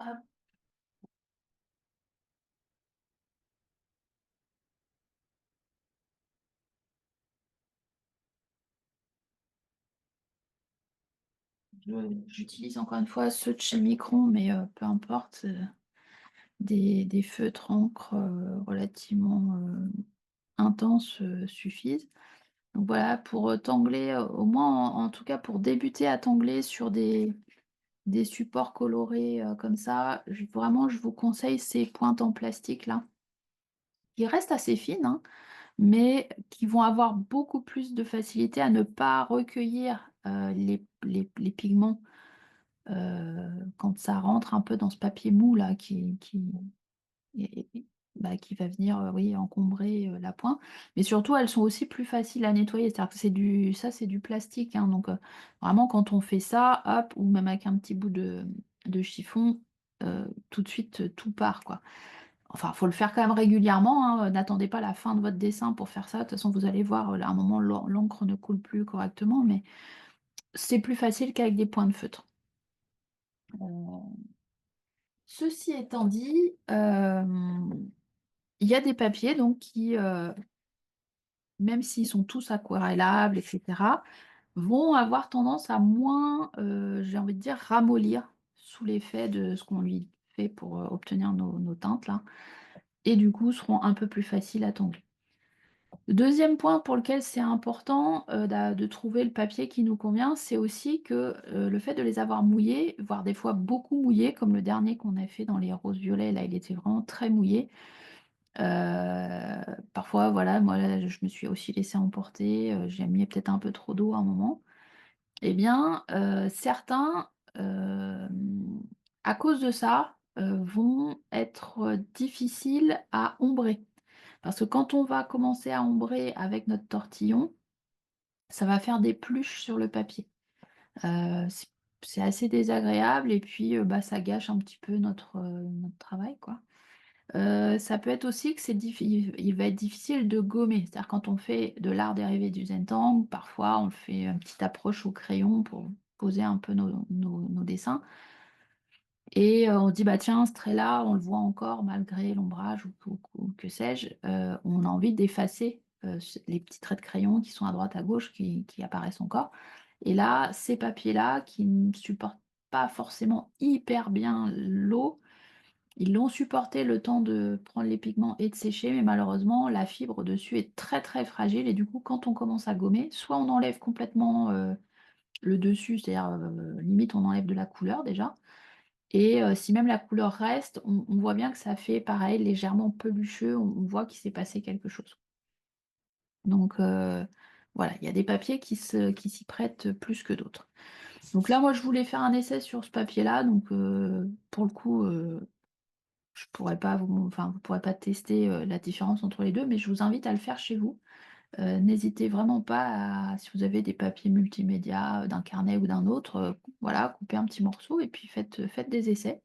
Hop, j'utilise encore une fois ceux de chez Micron, mais peu importe, des feutres encre, relativement, intenses, suffisent. Donc voilà, pour, tangler, au moins en tout cas pour débuter à tangler sur des supports colorés, comme ça, je vous conseille ces pointes en plastique là, qui restent assez fines, hein, mais qui vont avoir beaucoup plus de facilité à ne pas recueillir, les pigments, quand ça rentre un peu dans ce papier mou là et bah, qui va venir, oui, encombrer, la pointe. Mais surtout, elles sont aussi plus faciles à nettoyer. C'est-à-dire que c'est du plastique, hein, donc vraiment quand on fait ça, hop, ou même avec un petit bout de chiffon, tout de suite, tout part, quoi. Enfin, faut le faire quand même régulièrement, hein, n'attendez pas la fin de votre dessin pour faire ça. De toute façon, vous allez voir, à un moment, l'encre ne coule plus correctement, mais c'est plus facile qu'avec des points de feutre. Heu, Ceci étant dit, il y a des papiers donc qui, même s'ils sont tous aquarellables et cetera, vont avoir tendance à moins, j'ai envie de dire, ramollir sous l'effet de ce qu'on lui fait pour, obtenir nos teintes là et du coup seront un peu plus faciles à tondre. Le 2e point pour lequel c'est important, de trouver le papier qui nous convient, c'est aussi que, le fait de les avoir mouillés, voire des fois beaucoup mouillés, comme le dernier qu'on a fait dans les roses violets, là, il était vraiment très mouillé. Parfois, voilà, moi, là, je me suis aussi laissée emporter, j'ai mis peut-être un peu trop d'eau à un moment. Eh bien, certains, à cause de ça, vont être, difficiles à ombrer. Parce que quand on va commencer à ombrer avec notre tortillon, ça va faire des pluches sur le papier. C'est assez désagréable et puis, bah, ça gâche un petit peu notre travail, quoi. Ça peut être aussi que il va être difficile de gommer. C'est-à-dire quand on fait de l'art dérivé du Zentangle, parfois on fait une petite approche au crayon pour poser un peu nos dessins et on se dit: «Bah, tiens, ce trait-là, on le voit encore malgré l'ombrage ou que sais-je». On a envie d'effacer, les petits traits de crayon qui sont à droite, à gauche, qui apparaissent encore et là, ces papiers-là qui ne supportent pas forcément hyper bien l'eau, ils l'ont supporté le temps de prendre les pigments et de sécher, mais malheureusement, la fibre dessus est très, très fragile et du coup, quand on commence à gommer, soit on enlève complètement, le dessus, c'est-à-dire, limite on enlève de la couleur déjà et si même la couleur reste, on voit bien que ça fait pareil légèrement pelucheux, on voit qu'il s'est passé quelque chose. Donc voilà, il y a des papiers qui s'y prêtent plus que d'autres. Donc là, moi, je voulais faire un essai sur ce papier-là, donc pour le coup, je pourrais pas vous pourrez pas tester, la différence entre les 2, mais je vous invite à le faire chez vous. N'hésitez vraiment pas à si vous avez des papiers multimédia, d'un carnet ou d'un autre, voilà, coupez un petit morceau et puis faites des essais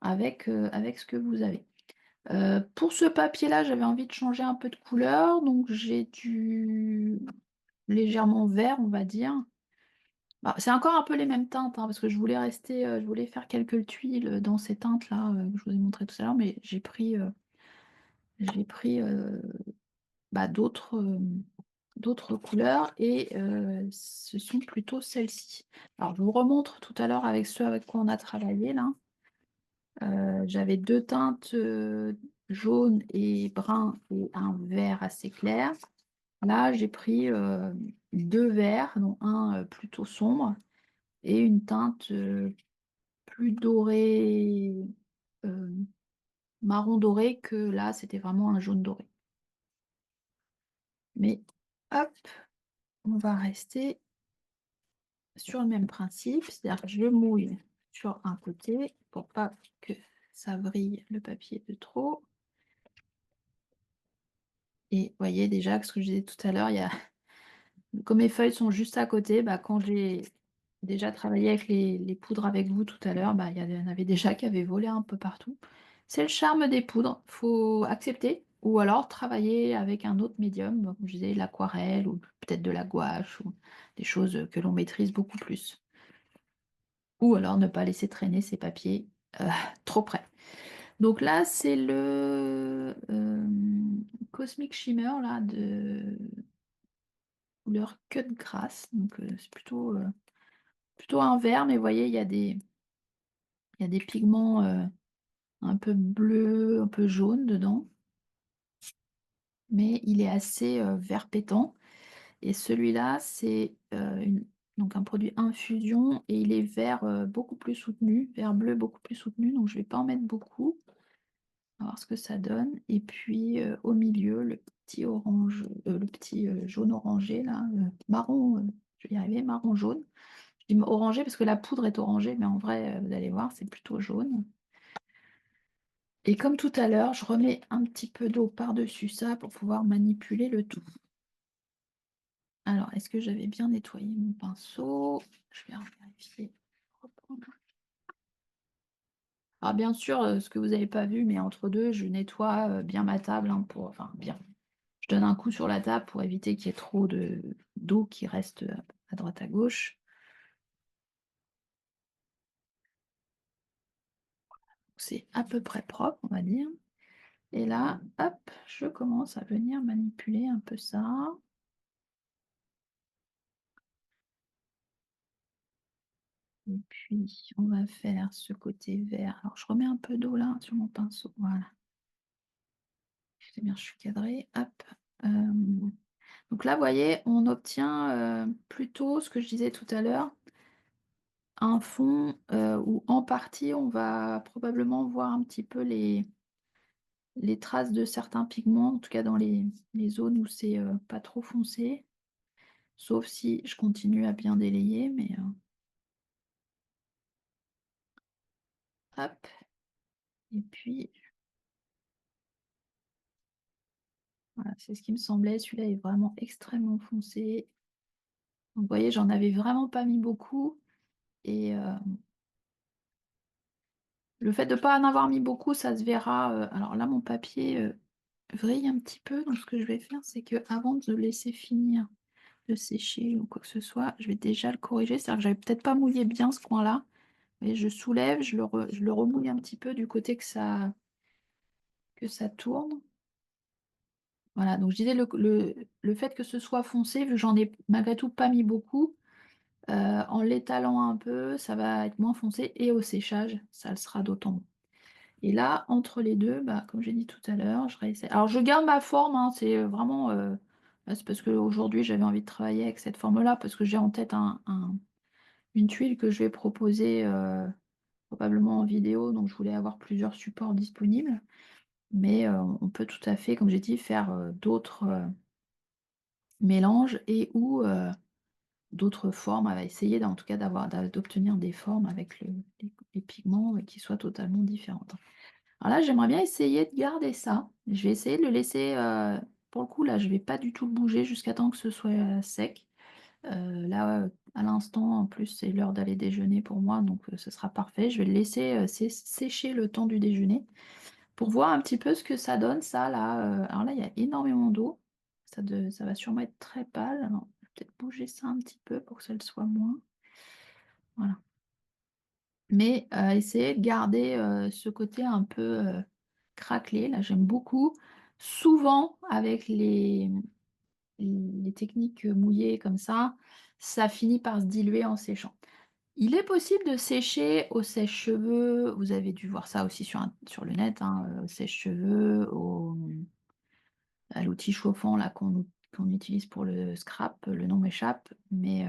avec ce que vous avez. Pour ce papier-là, j'avais envie de changer un peu de couleur, donc j'ai du légèrement vert, on va dire. Bah, c'est encore un peu les mêmes teintes, hein, parce que je voulais faire quelques tuiles, dans ces teintes-là, que je vous ai montré tout à l'heure, mais j'ai pris, bah, d'autres couleurs et ce sont plutôt celles-ci. Alors je vous remontre tout à l'heure avec ceux avec quoi on a travaillé là. J'avais 2 teintes, jaune et brun et un vert assez clair. Là, j'ai pris, 2 verts, dont un, plutôt sombre et une teinte, plus dorée, heu, marron doré que là, c'était vraiment un jaune doré. Mais hop, on va rester sur le même principe, c'est-à-dire que je mouille sur un côté pour pas que ça vrille le papier de trop. Et voyez déjà que ce que je disais tout à l'heure, il y a comme mes feuilles sont juste à côté, bah, quand j'ai déjà travaillé avec les poudres avec vous tout à l'heure, bah, il y en avait déjà qui avaient volé un peu partout. C'est le charme des poudres, faut accepter ou alors travailler avec un autre médium, comme je disais l'aquarelle ou peut-être de la gouache ou des choses, que l'on maîtrise beaucoup plus. Ou alors ne pas laisser traîner ses papiers, heu, trop près. Donc là, c'est le, Cosmic Shimmer là de couleur Cut Grass, donc c'est plutôt un vert, mais vous voyez, il y a des pigments, un peu bleus, un peu jaunes dedans, mais il est assez, vert pétant et celui-là, c'est, donc un produit infusion et il est vert, beaucoup plus soutenu, vert bleu beaucoup plus soutenu, donc je vais pas en mettre beaucoup. On va voir ce que ça donne et puis, au milieu, le petit orange, le petit, jaune orangé là, marron, je vais y arriver, marron jaune. Je dis orangé parce que la poudre est orangée, mais en vrai, vous allez voir, c'est plutôt jaune et comme tout à l'heure, je remets un petit peu d'eau par-dessus ça pour pouvoir manipuler le tout. Alors, est-ce que j'avais bien nettoyé mon pinceau? Je vais vérifier. Reprendre. Alors bien sûr, ce que vous n'avez pas vu, mais entre 2, je nettoie, bien ma table, hein, pour enfin bien. Je donne un coup sur la table pour éviter qu'il y ait trop de d'eau qui reste, à droite à gauche. C'est à peu près propre, on va dire et là, hop, je commence à venir manipuler un peu ça et puis on va faire ce côté vert. Alors je remets un peu d'eau là sur mon pinceau, voilà. C'est bien, je suis cadrée, hop, hem, donc là, vous voyez, on obtient, plutôt ce que je disais tout à l'heure, un fond, où en partie on va probablement voir un petit peu les traces de certains pigments, en tout cas dans les zones où c'est, pas trop foncé, sauf si je continue à bien délayer, mais, hop et puis voilà, c'est ce qui me semblait. Celui-là est vraiment extrêmement foncé. Donc vous voyez, j'en avais vraiment pas mis beaucoup et le fait de pas en avoir mis beaucoup, ça se verra, alors là, mon papier, vrille un petit peu, donc ce que je vais faire, c'est que avant de le laisser finir de sécher ou quoi que ce soit, je vais déjà le corriger. C'est-à-dire que j'avais peut-être pas mouillé bien ce coin-là, mais je soulève, je le remouille un petit peu du côté que ça tourne. Voilà, donc je disais le fait que ce soit foncé, vu que j'en ai malgré tout pas mis beaucoup, en l'étalant un peu, ça va être moins foncé et au séchage, ça le sera d'autant moins. Et là, entre les 2, bah, comme j'ai dit tout à l'heure, je réessaie alors je garde ma forme, hein, c'est, vraiment, là, c'est parce qu'aujourd'hui j'avais envie de travailler avec cette forme-là, parce que j'ai en tête une tuile que je vais proposer, probablement en vidéo, donc je voulais avoir plusieurs supports disponibles. Mais, on peut tout à fait, comme j'ai dit, faire, d'autres, mélanges et ou, d'autres formes, à essayer en tout cas d'obtenir des formes avec les pigments, qui soient totalement différentes. Alors là, j'aimerais bien essayer de garder ça. Je vais essayer de le laisser, pour le coup, là, je vais pas du tout le bouger jusqu'à temps que ce soit, sec. Là, à l'instant, en plus, c'est l'heure d'aller déjeuner pour moi, donc ce sera parfait. Je vais le laisser, sécher le temps du déjeuner pour voir un petit peu ce que ça donne ça là, alors là, il y a énormément d'eau. Ça va sûrement être très pâle. Alors, je vais peut-être bouger ça un petit peu pour que ça le soit moins. Voilà. Mais, essayer de garder, ce côté un peu, craquelé, là, j'aime beaucoup. Souvent avec les techniques, mouillées comme ça finit par se diluer en séchant. Il est possible de sécher au sèche-cheveux, vous avez dû voir ça aussi sur le net, hein, au sèche-cheveux, à l'outil chauffant là qu'on utilise pour le scrap, le nom m'échappe, mais,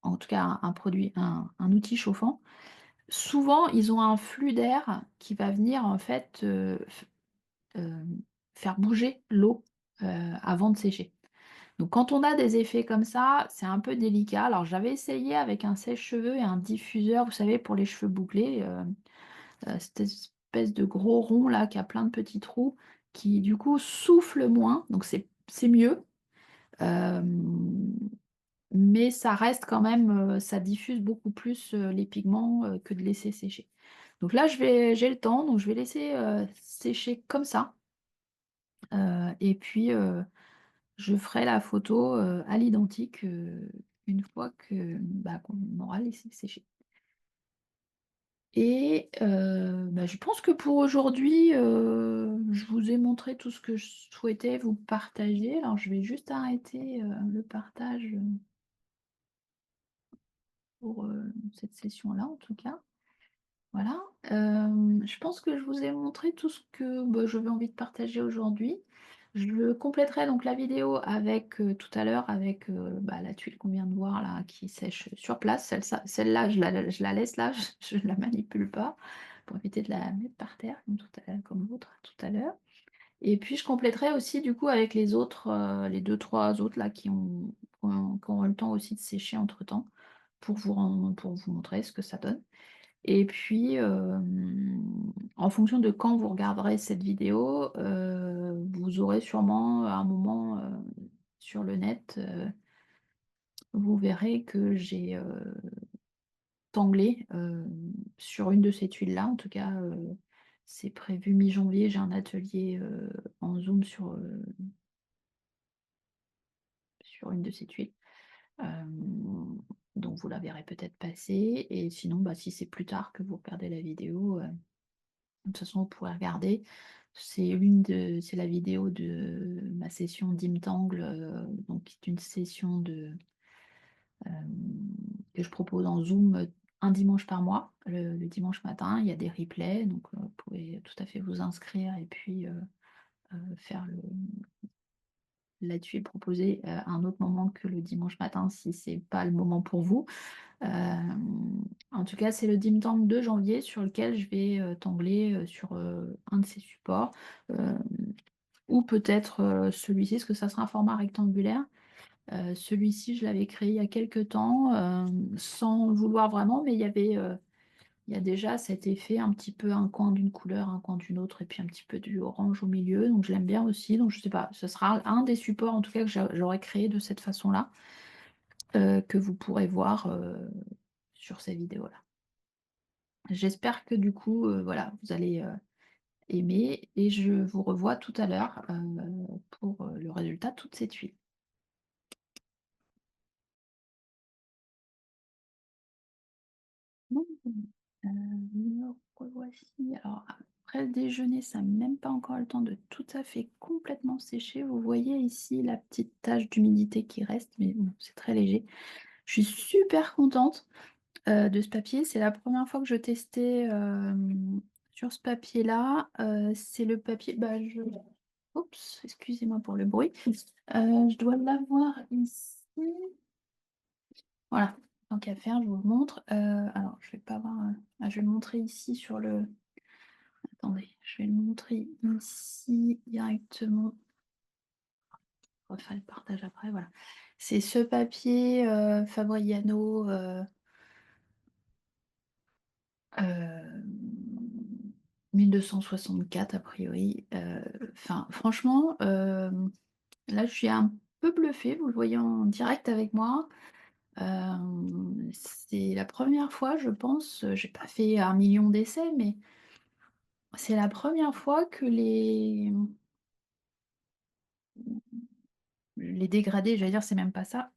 en tout cas un produit, un outil chauffant. Souvent, ils ont un flux d'air qui va venir en fait, faire bouger l'eau, avant de sécher. Donc quand on a des effets comme ça, c'est un peu délicat. Alors j'avais essayé avec un sèche-cheveux et un diffuseur, vous savez, pour les cheveux bouclés, cette espèce de gros rond là qui a plein de petits trous, qui du coup souffle moins, donc c'est mieux. Hem, mais ça reste quand même, ça diffuse beaucoup plus, les pigments, que de laisser sécher. Donc là j'ai le temps, donc je vais laisser, sécher comme ça, et puis, je ferai la photo, à l'identique, une fois que, bah, qu'on aura laissé sécher. Et bah, je pense que pour aujourd'hui, je vous ai montré tout ce que je souhaitais vous partager. Alors je vais juste arrêter, le partage, pour, cette session-là en tout cas. Voilà, je pense que je vous ai montré tout ce que, bah, j'avais envie de partager aujourd'hui. Je compléterai donc la vidéo avec, tout à l'heure avec, bah, la tuile qu'on vient de voir là qui sèche sur place. Celle-là je la laisse là, je la manipule pas pour éviter de la mettre par terre comme l'autre tout à l'heure. Et puis je compléterai aussi du coup avec les autres, les deux trois autres là qui ont eu le temps aussi de sécher entre-temps pour vous montrer ce que ça donne. Et puis, en fonction de quand vous regarderez cette vidéo, vous aurez sûrement un moment, sur le net, vous verrez que j'ai, tanglé, sur une de ces tuiles-là. En tout cas, c'est prévu mi-janvier, j'ai un atelier, en Zoom sur une de ces tuiles. Donc vous la verrez peut-être passer et sinon, bah, si c'est plus tard que vous regardez la vidéo, de toute façon, vous pourrez regarder. C'est la vidéo de ma session d'Imtangle, donc qui est une session que je propose en Zoom, un dimanche par mois. Le dimanche matin, il y a des replays, donc vous pouvez tout à fait vous inscrire et puis, faire la tuile proposée, à un autre moment que le dimanche matin si c'est pas le moment pour vous. En tout cas, c'est le Dim Tangle de janvier sur lequel je vais, tangler, sur, un de ces supports, hem, ou peut-être, celui-ci, parce que ça sera un format rectangulaire. Celui-ci, je l'avais créé il y a quelque temps, sans le vouloir vraiment, mais il y a déjà cet effet un petit peu un coin d'une couleur, un coin d'une autre et puis un petit peu du orange au milieu, donc je l'aime bien aussi, donc je sais pas, ce sera un des supports en tout cas que j'aurais créé de cette façon-là, que vous pourrez voir, sur ces vidéos-là. J'espère que du coup, voilà, vous allez, aimer et je vous revois tout à l'heure, pour, le résultat de toutes ces tuiles. Bon, me revoici. Alors après le déjeuner, ça a même pas encore le temps de tout à fait complètement sécher. Vous voyez ici la petite tache d'humidité qui reste, mais bon, c'est très léger. Je suis super contente, de ce papier. C'est la première fois que je testais, sur ce papier-là. C'est le papier, bah, oups, excusez-moi pour le bruit. Je dois l'avoir ici. Voilà, tant qu'à faire, je vous le montre. Alors je vais pas avoir, je vais le montrer ici sur le attendez, je vais le montrer ici directement. On va faire le partage après, voilà. C'est ce papier, Fabriano, hem, 1264 a priori. Enfin franchement, là je suis un peu bluffée, vous le voyez en direct avec moi. C'est la première fois, je pense, j'ai pas fait 1 million d'essais, mais c'est la première fois que les dégradés, j'allais dire, c'est même pas ça.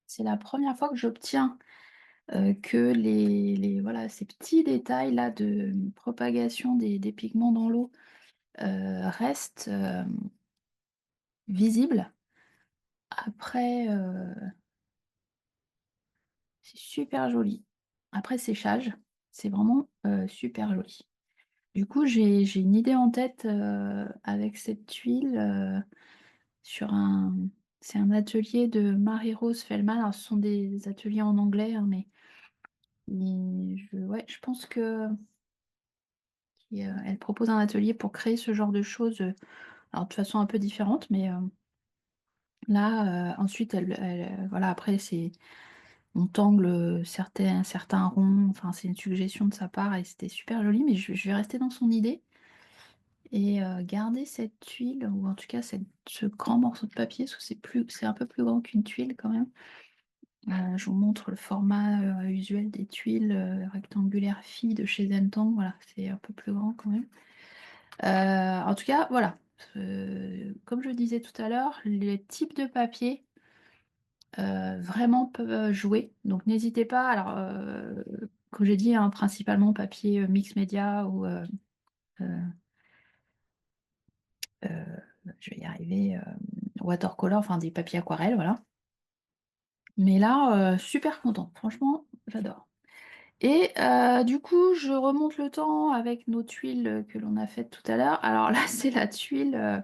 C'est la première fois que j'obtiens, que voilà, ces petits détails-là de propagation des pigments dans l'eau, restent, visibles après, c'est super joli. Après séchage, c'est vraiment, super joli. Du coup, j'ai une idée en tête, avec cette tuile, sur un c'est un atelier de Marie-Rose Fellman. Alors ce sont des ateliers en anglais, hein, mais je pense que elle propose un atelier pour créer ce genre de choses, alors de façon un peu différente, mais, là, ensuite voilà, après on tangle, certains ronds, enfin c'est une suggestion de sa part et c'était super joli, mais je vais rester dans son idée. Et garder cette tuile ou en tout cas ce grand morceau de papier, parce que c'est un peu plus grand qu'une tuile quand même. Je vous montre le format, usuel des tuiles, rectangulaires filles de chez Zentangle, voilà, c'est un peu plus grand quand même. En tout cas, voilà, comme je disais tout à l'heure, les types de papier, vraiment peuvent jouer. Donc n'hésitez pas, alors, comme j'ai dit, hein, principalement papier, mix média ou heu je vais y arriver, watercolor, enfin des papiers aquarelles, voilà. Mais là, super contente, franchement, j'adore. Et du coup, je remonte le temps avec nos tuiles que l'on a faites tout à l'heure. Alors là, c'est la tuile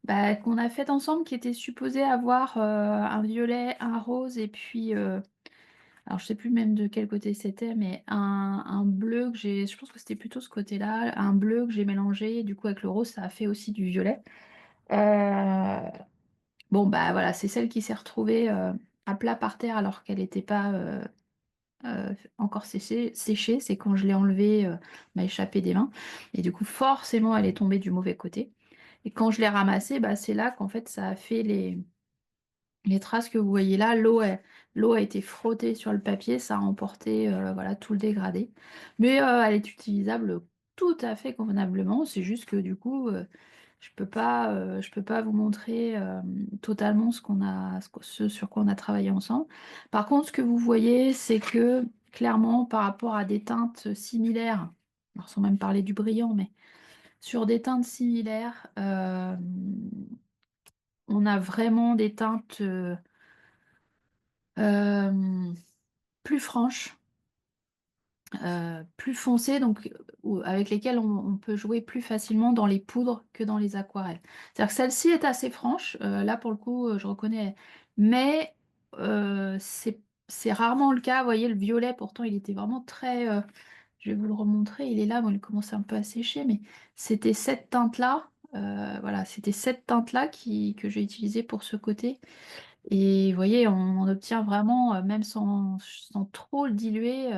bah, qu'on a faite ensemble qui était supposée avoir un violet, un rose et puis, alors je sais plus même de quel côté c'était, mais un bleu que j'ai, je pense que c'était plutôt ce côté-là, un bleu que j'ai mélangé. Du coup, avec le rose, ça a fait aussi du violet. Euh, bon, bah voilà, c'est celle qui s'est retrouvée à plat par terre alors qu'elle n'était pas encore séchée. C'est quand je l'ai enlevée, m'a échappé des mains. Et du coup, forcément, elle est tombée du mauvais côté. Et quand je l'ai ramassée, bah, c'est là qu'en fait, ça a fait les traces que vous voyez là. L'eau a été frottée sur le papier, ça a emporté voilà, tout le dégradé. Mais elle est utilisable tout à fait convenablement. C'est juste que du coup, je peux pas vous montrer totalement ce sur quoi on a travaillé ensemble. Par contre, ce que vous voyez, c'est que clairement, par rapport à des teintes similaires, alors sans même parler du brillant, mais sur des teintes similaires, on a vraiment des teintes euh, plus franches, plus foncées, donc avec lesquelles on peut jouer plus facilement dans les poudres que dans les aquarelles. C'est-à-dire que celle-ci est assez franche, là pour le coup, je reconnais, mais c'est rarement le cas. Vous voyez, le violet, pourtant, il était vraiment très. Je vais vous le remontrer, il est là, bon, il commence un peu à sécher, mais c'était cette teinte-là. Voilà, c'était cette teinte-là que j'ai utilisée pour ce côté. Et vous voyez, on obtient vraiment, même sans trop le diluer,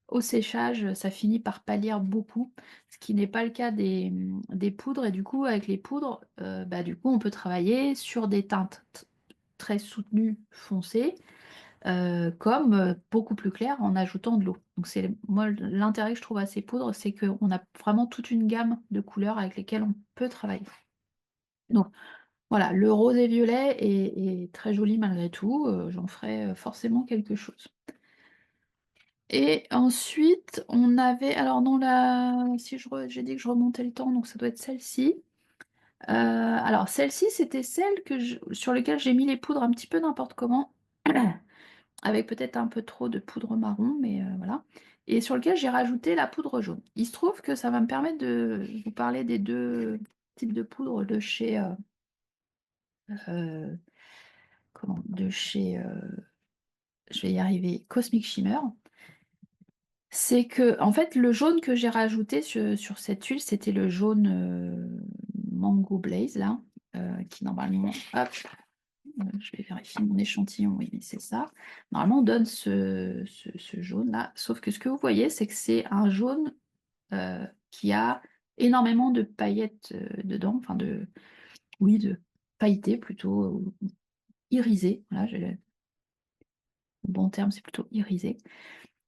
au séchage, ça finit par pâlir beaucoup, ce qui n'est pas le cas des poudres. Et du coup, avec les poudres, bah, du coup, on peut travailler sur des teintes très soutenues, foncées, comme beaucoup plus claires en ajoutant de l'eau. Donc c'est moi l'intérêt que je trouve à ces poudres, c'est qu'on a vraiment toute une gamme de couleurs avec lesquelles on peut travailler. Donc voilà, le rose et violet est très joli malgré tout, j'en ferai forcément quelque chose. Et ensuite, on avait, alors dans la, si j'ai dit que je remontais le temps, donc ça doit être celle-ci. Alors celle-ci, c'était celle sur laquelle j'ai mis les poudres un petit peu n'importe comment, avec peut-être un peu trop de poudre marron, mais voilà. Et sur lequel j'ai rajouté la poudre jaune. Il se trouve que ça va me permettre de vous parler des deux types de poudre de chez, euh, de chez, je vais y arriver, Cosmic Shimmer. C'est que, en fait, le jaune que j'ai rajouté sur cette huile, c'était le jaune Mango Blaze, là, qui normalement, hop, je vais vérifier mon échantillon, oui, mais c'est ça. Normalement, on donne ce jaune-là, sauf que ce que vous voyez, c'est que c'est un jaune qui a énormément de paillettes dedans, enfin oui, de pailletés plutôt, irisé. Voilà, le bon terme, c'est plutôt irisé.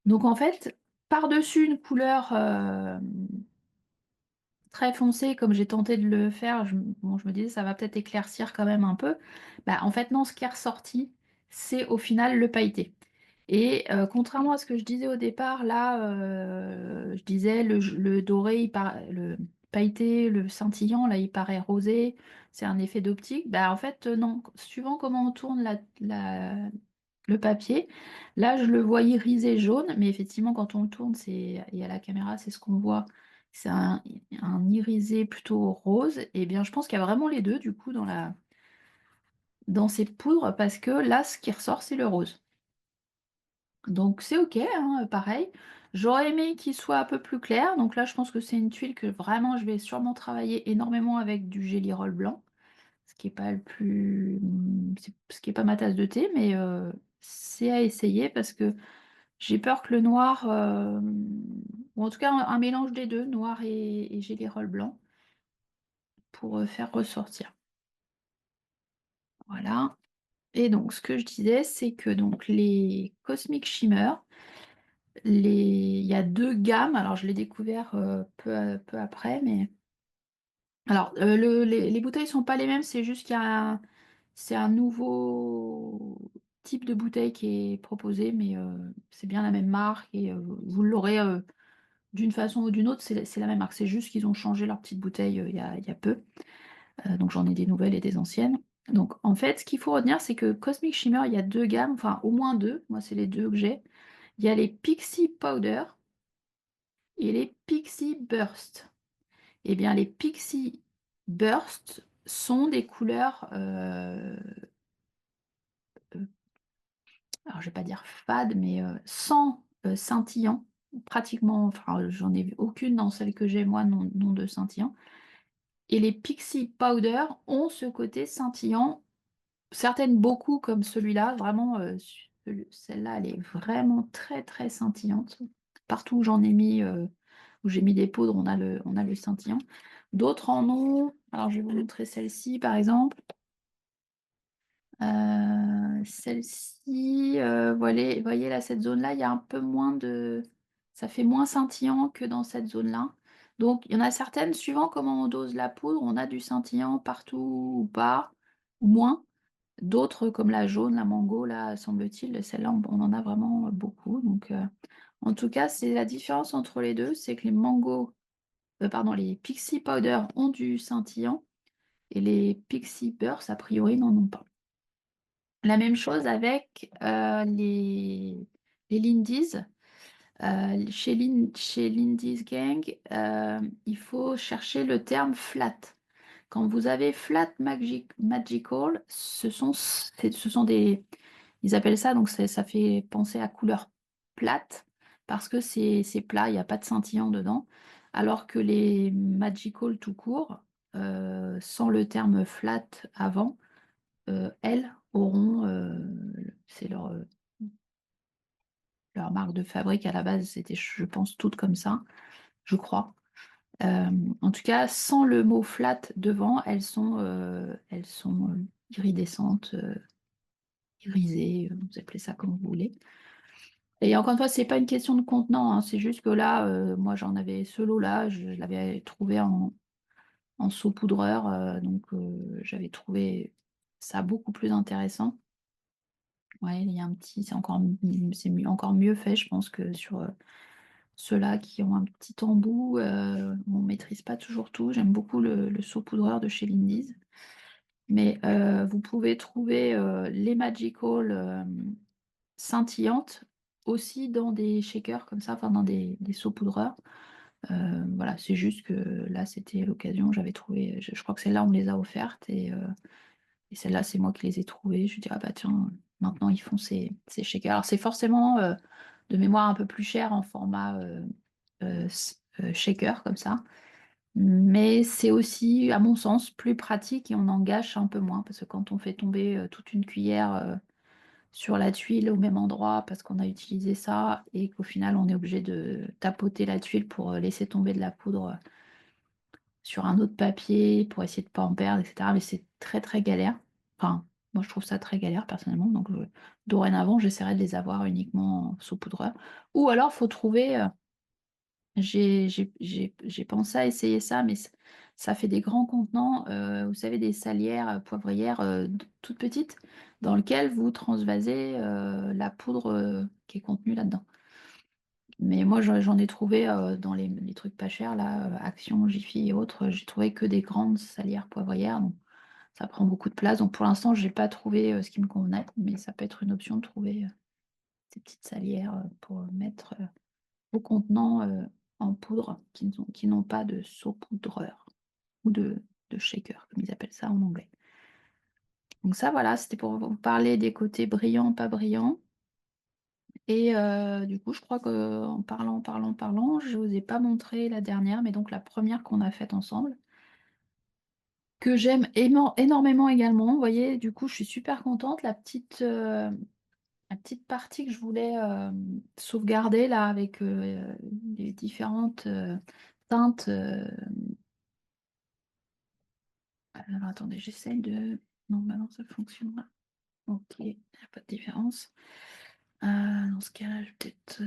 Donc en fait, par-dessus une couleur très foncé comme j'ai tenté de le faire, bon, je me disais ça va peut-être éclaircir quand même un peu. Bah, en fait non, ce qui est ressorti, c'est au final le pailleté. Et contrairement à ce que je disais au départ, là, je disais le doré, le pailleté, le scintillant, là, il paraît rosé, c'est un effet d'optique. Bah, en fait, non, suivant comment on tourne le papier, là, je le vois irisé jaune, mais effectivement, quand on le tourne, et à la caméra, c'est ce qu'on voit, c'est un irisé plutôt rose. Et bien, je pense qu'il y a vraiment les deux, du coup, dans ces poudres, parce que là, ce qui ressort, c'est le rose. Donc c'est ok, hein, pareil. J'aurais aimé qu'il soit un peu plus clair. Donc là, je pense que c'est une tuile que vraiment je vais sûrement travailler énormément avec du Jelly Roll blanc. Ce qui est pas le plus. Ce qui est pas ma tasse de thé, mais c'est à essayer parce que j'ai peur que le noir, ou en tout cas un mélange des deux, noir et Jelly Roll blanc, pour faire ressortir. Voilà. Et donc ce que je disais, c'est que donc les Cosmic Shimmer. Il y a deux gammes, alors je l'ai découvert peu après, mais alors les bouteilles sont pas les mêmes, c'est juste qu'il y a c'est un nouveau type de bouteille qui est proposé, mais c'est bien la même marque et vous l'aurez d'une façon ou d'une autre, c'est la même marque, c'est juste qu'ils ont changé leur petite bouteille il y a peu. Donc j'en ai des nouvelles et des anciennes. Donc en fait, ce qu'il faut retenir, c'est que Cosmic Shimmer, il y a deux gammes, enfin au moins deux, moi c'est les deux que j'ai. Il y a les Pixie Powder et les Pixie Burst. Eh bien, les Pixie Burst sont des couleurs, heu, alors je vais pas dire fades, mais, sans, scintillant, pratiquement, enfin, j'en ai vu aucune dans celle que j'ai moi, non de scintillant, et les Pixie Powder ont ce côté scintillant. Certaines beaucoup comme celui-là, vraiment, celle-là, elle est vraiment très, très scintillante. Partout où j'en ai mis, où j'ai mis des poudres, on a le scintillant. D'autres en ont, alors je vais vous montrer celle-ci par exemple. Celle-ci, voyez là, cette zone-là, il y a un peu moins de, ça fait moins scintillant que dans cette zone-là. Donc il y en a certaines, suivant comment on dose la poudre, on a du scintillant partout ou pas, ou moins. D'autres, comme la jaune, la mango, là, semble-t-il, celle-là, on en a vraiment beaucoup. Donc, en tout cas, c'est la différence entre les deux, c'est que les mango, pardon, les Pixie Powder ont du scintillant et les Pixie Burst, a priori, n'en ont pas. La même chose avec les Lindy's. Chez Lindy's Gang, il faut chercher le terme flat. Quand vous avez flat magical, ce sont des, ils appellent ça, donc ça fait penser à couleur plate, parce que c'est plat, il n'y a pas de scintillant dedans. Alors que les magical tout court, sans le terme flat avant, elles auront, c'est leur marque de fabrique à la base, c'était, je pense, toutes comme ça, je crois. En tout cas, sans le mot flat devant, elles sont iridescentes, irisées, vous appelez ça comme vous voulez. Et encore une fois, c'est pas une question de contenant, hein, c'est juste que là, moi j'en avais ce lot-là, je l'avais trouvé en saupoudreur, donc j'avais trouvé ça beaucoup plus intéressant. Ouais, il y a un petit, encore mieux fait, je pense, que sur ceux-là qui ont un petit embout. On maîtrise pas toujours tout. J'aime beaucoup le saupoudreur de chez Lindy's. Mais vous pouvez trouver les Magical scintillantes aussi dans des shakers comme ça, enfin dans des saupoudreurs. Voilà, c'est juste que là, c'était l'occasion. J'avais trouvé, je crois que celles-là, on me les a offertes. Et celles-là, c'est moi qui les ai trouvées. Je dis, ah bah tiens, maintenant ils font ces shakers. Alors, c'est forcément de mémoire un peu plus cher en format shaker, comme ça. Mais c'est aussi, à mon sens, plus pratique et on en gâche un peu moins. Parce que quand on fait tomber toute une cuillère sur la tuile au même endroit parce qu'on a utilisé ça et qu'au final, on est obligé de tapoter la tuile pour laisser tomber de la poudre sur un autre papier pour essayer de ne pas en perdre, etc. Mais c'est très très galère. Enfin, moi je trouve ça très galère personnellement. Donc dorénavant, j'essaierai de les avoir uniquement en saupoudreur. Ou alors, faut trouver. J'ai pensé à essayer ça, mais ça fait des grands contenants, vous savez, des salières poivrières toutes petites, dans lesquelles vous transvasez la poudre qui est contenue là-dedans. Mais moi, j'en ai trouvé dans les trucs pas chers, là, Action, Jiffy et autres, j'ai trouvé que des grandes salières poivrières, donc ça prend beaucoup de place. Donc pour l'instant, j'ai pas trouvé ce qui me convenait, mais ça peut être une option de trouver ces petites salières pour mettre vos contenants en poudre qui n'ont pas de saupoudreur ou de shaker, comme ils appellent ça en anglais. Donc ça, voilà, c'était pour vous parler des côtés brillants, pas brillants. Et du coup, je crois qu'en parlant, je vous ai pas montré la dernière, mais donc la première qu'on a faite ensemble, que j'aime énormément également. Vous voyez, du coup, je suis super contente. La petite partie que je voulais sauvegarder là avec les différentes teintes. Alors attendez, j'essaie de. Non, maintenant ça fonctionne là. Ok, il n'y a pas de différence. Dans ce cas-là, je vais peut-être.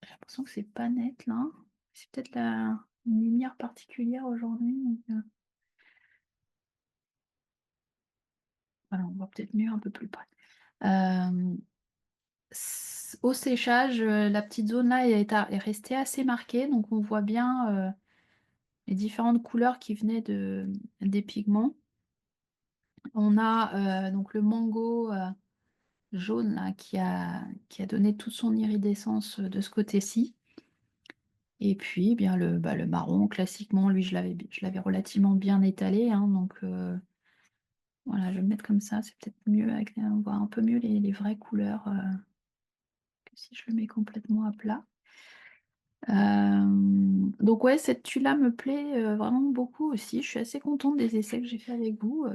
J'ai l'impression que c'est pas net là. C'est peut-être une lumière particulière aujourd'hui. Donc, voilà, on voit peut-être mieux un peu plus près. Euh, Au séchage, la petite zone là est restée assez marquée, donc on voit bien les différentes couleurs qui venaient des pigments. On a donc le mango. jaune là qui a donné toute son iridescence, de ce côté-ci. Et puis, eh bien le marron classiquement, lui je l'avais relativement bien étalé, hein, donc voilà, je vais le mettre comme ça, c'est peut-être mieux avec on voit un peu mieux les vraies couleurs, que si je le mets complètement à plat. Donc ouais, cette tuile-là me plaît, vraiment beaucoup aussi. Je suis assez contente des essais que j'ai fait avec vous,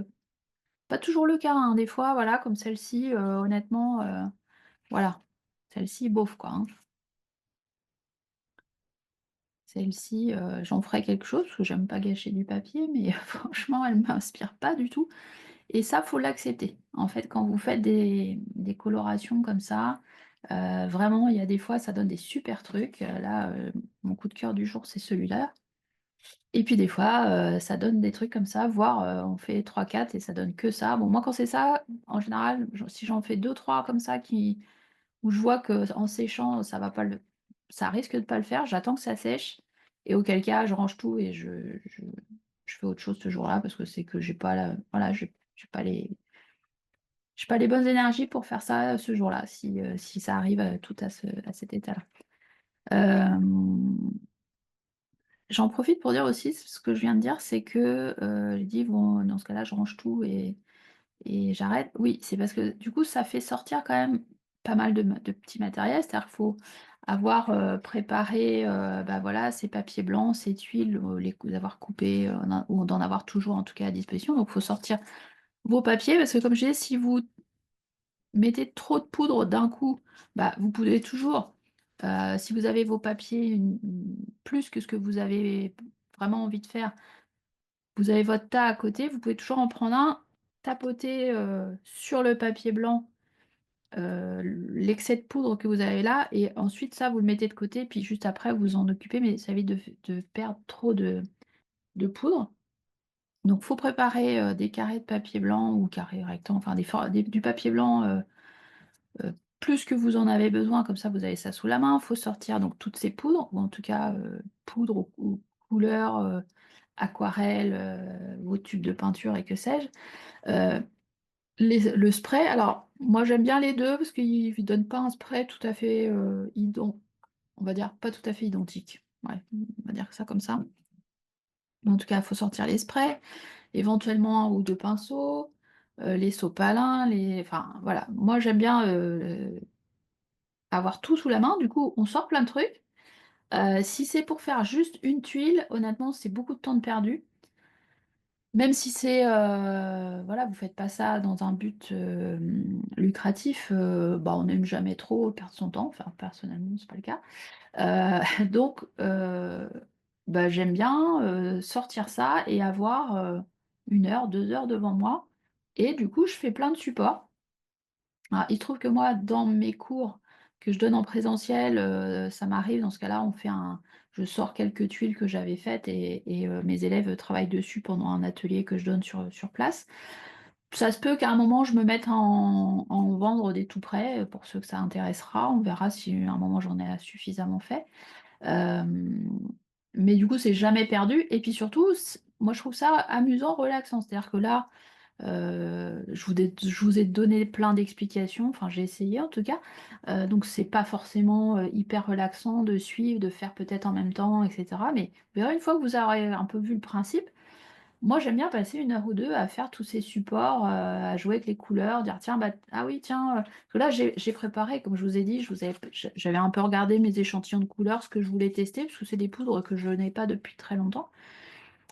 pas toujours le cas, hein, des fois, voilà, comme celle-ci, honnêtement, voilà, celle-ci bof quoi, hein. Celle-ci, j'en ferai quelque chose parce que j'aime pas gâcher du papier, mais franchement, elle m'inspire pas du tout et ça, faut l'accepter. En fait, quand vous faites des colorations comme ça, vraiment, il y a des fois, ça donne des super trucs. Là, mon coup de cœur du jour, c'est celui-là et puis des fois, ça donne des trucs comme ça, voire, on fait trois quatre et ça donne que ça. Bon, moi, quand c'est ça, en général, si j'en fais deux trois comme ça qui où je vois qu'en séchant, ça risque de pas le faire, j'attends que ça sèche et auquel cas je range tout et je fais autre chose ce jour-là parce que c'est que j'ai pas la voilà, j'ai pas les bonnes énergies pour faire ça, ce jour-là, si ça arrive, tout à cet état-là. Hem, J'en profite pour dire aussi ce que je viens de dire, c'est que, j'ai dit: «Bon, dans ce cas-là, je range tout et j'arrête». Oui, c'est parce que du coup, ça fait sortir quand même pas mal de petits matériels. C'est-à-dire qu'il faut avoir, préparé, bah, voilà, ses papiers blancs, ses tuiles, les avoir coupés, ou d'en avoir toujours en tout cas à disposition. Donc il faut sortir vos papiers parce que comme je disais, si vous mettez trop de poudre d'un coup, bah, vous pouvez toujours, si vous avez vos papiers plus que ce que vous avez vraiment envie de faire, vous avez votre tas à côté, vous pouvez toujours en prendre un, tapoter, sur le papier blanc, l'excès de poudre que vous avez là et ensuite ça, vous le mettez de côté, puis juste après vous vous en occupez, mais ça évite de perdre trop de poudre. Donc faut préparer, des carrés de papier blanc ou carrés rectangles, enfin du papier blanc, plus que vous en avez besoin, comme ça vous avez ça sous la main. Faut sortir donc toutes ces poudres ou en tout cas, poudre ou couleurs, aquarelle, vos tubes de peinture et que sais-je. Le spray, alors moi j'aime bien les 2 parce qu'ils ne donnent pas un spray tout à fait, on va dire pas tout à fait identique. Ouais, on va dire ça comme ça. En tout cas, il faut sortir les sprays, éventuellement un ou 2 pinceaux, les sopalins, enfin voilà. Moi j'aime bien, avoir tout sous la main, du coup on sort plein de trucs. Si c'est pour faire juste une tuile, honnêtement c'est beaucoup de temps de perdu. Même si c'est, voilà, vous faites pas ça dans un but, lucratif, bah, on n'aime jamais trop perdre son temps, enfin personnellement c'est pas le cas. Donc bah, j'aime bien, sortir ça et avoir, 1 heure, 2 heures devant moi et du coup je fais plein de supports. Alors, il se trouve que moi, dans mes cours que je donne en présentiel, ça m'arrive dans ce cas-là, je sors quelques tuiles que j'avais faites et mes élèves travaillent dessus pendant un atelier que je donne sur place. Ça se peut qu'à un moment, je me mette à en vendre des tout prêts, pour ceux que ça intéressera. On verra si à un moment j'en ai suffisamment fait. Hem, mais du coup, c'est jamais perdu et puis surtout, moi je trouve ça amusant, relaxant. C'est-à-dire que là, je vous ai donné plein d'explications, enfin j'ai essayé en tout cas, donc c'est pas forcément, hyper relaxant de suivre, de faire peut-être en même temps et cetera, mais vous verrez une fois que vous aurez un peu vu le principe, moi j'aime bien passer 1 heure ou 2 à faire tous ces supports, à jouer avec les couleurs, dire: «Tiens, bah, ah oui tiens», parce que là j'ai préparé comme je vous ai dit, j'avais un peu regardé mes échantillons de couleurs, ce que je voulais tester, parce que c'est des poudres que je n'ai pas depuis très longtemps.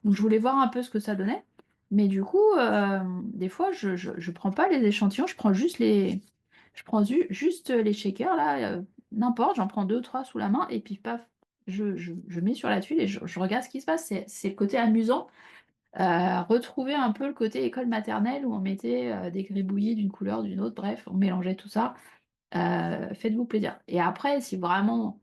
Donc je voulais voir un peu ce que ça donnait. Mais du coup, des fois je prends pas les échantillons, je prends juste les shakers là, n'importe, j'en prends deux trois sous la main et puis paf, je mets sur la tuile et je regarde ce qui se passe. C'est le côté amusant, retrouver un peu le côté école maternelle où on mettait, des gribouillis d'une couleur, d'une autre, bref, on mélangeait tout ça. Faites-vous plaisir. Et après, si vraiment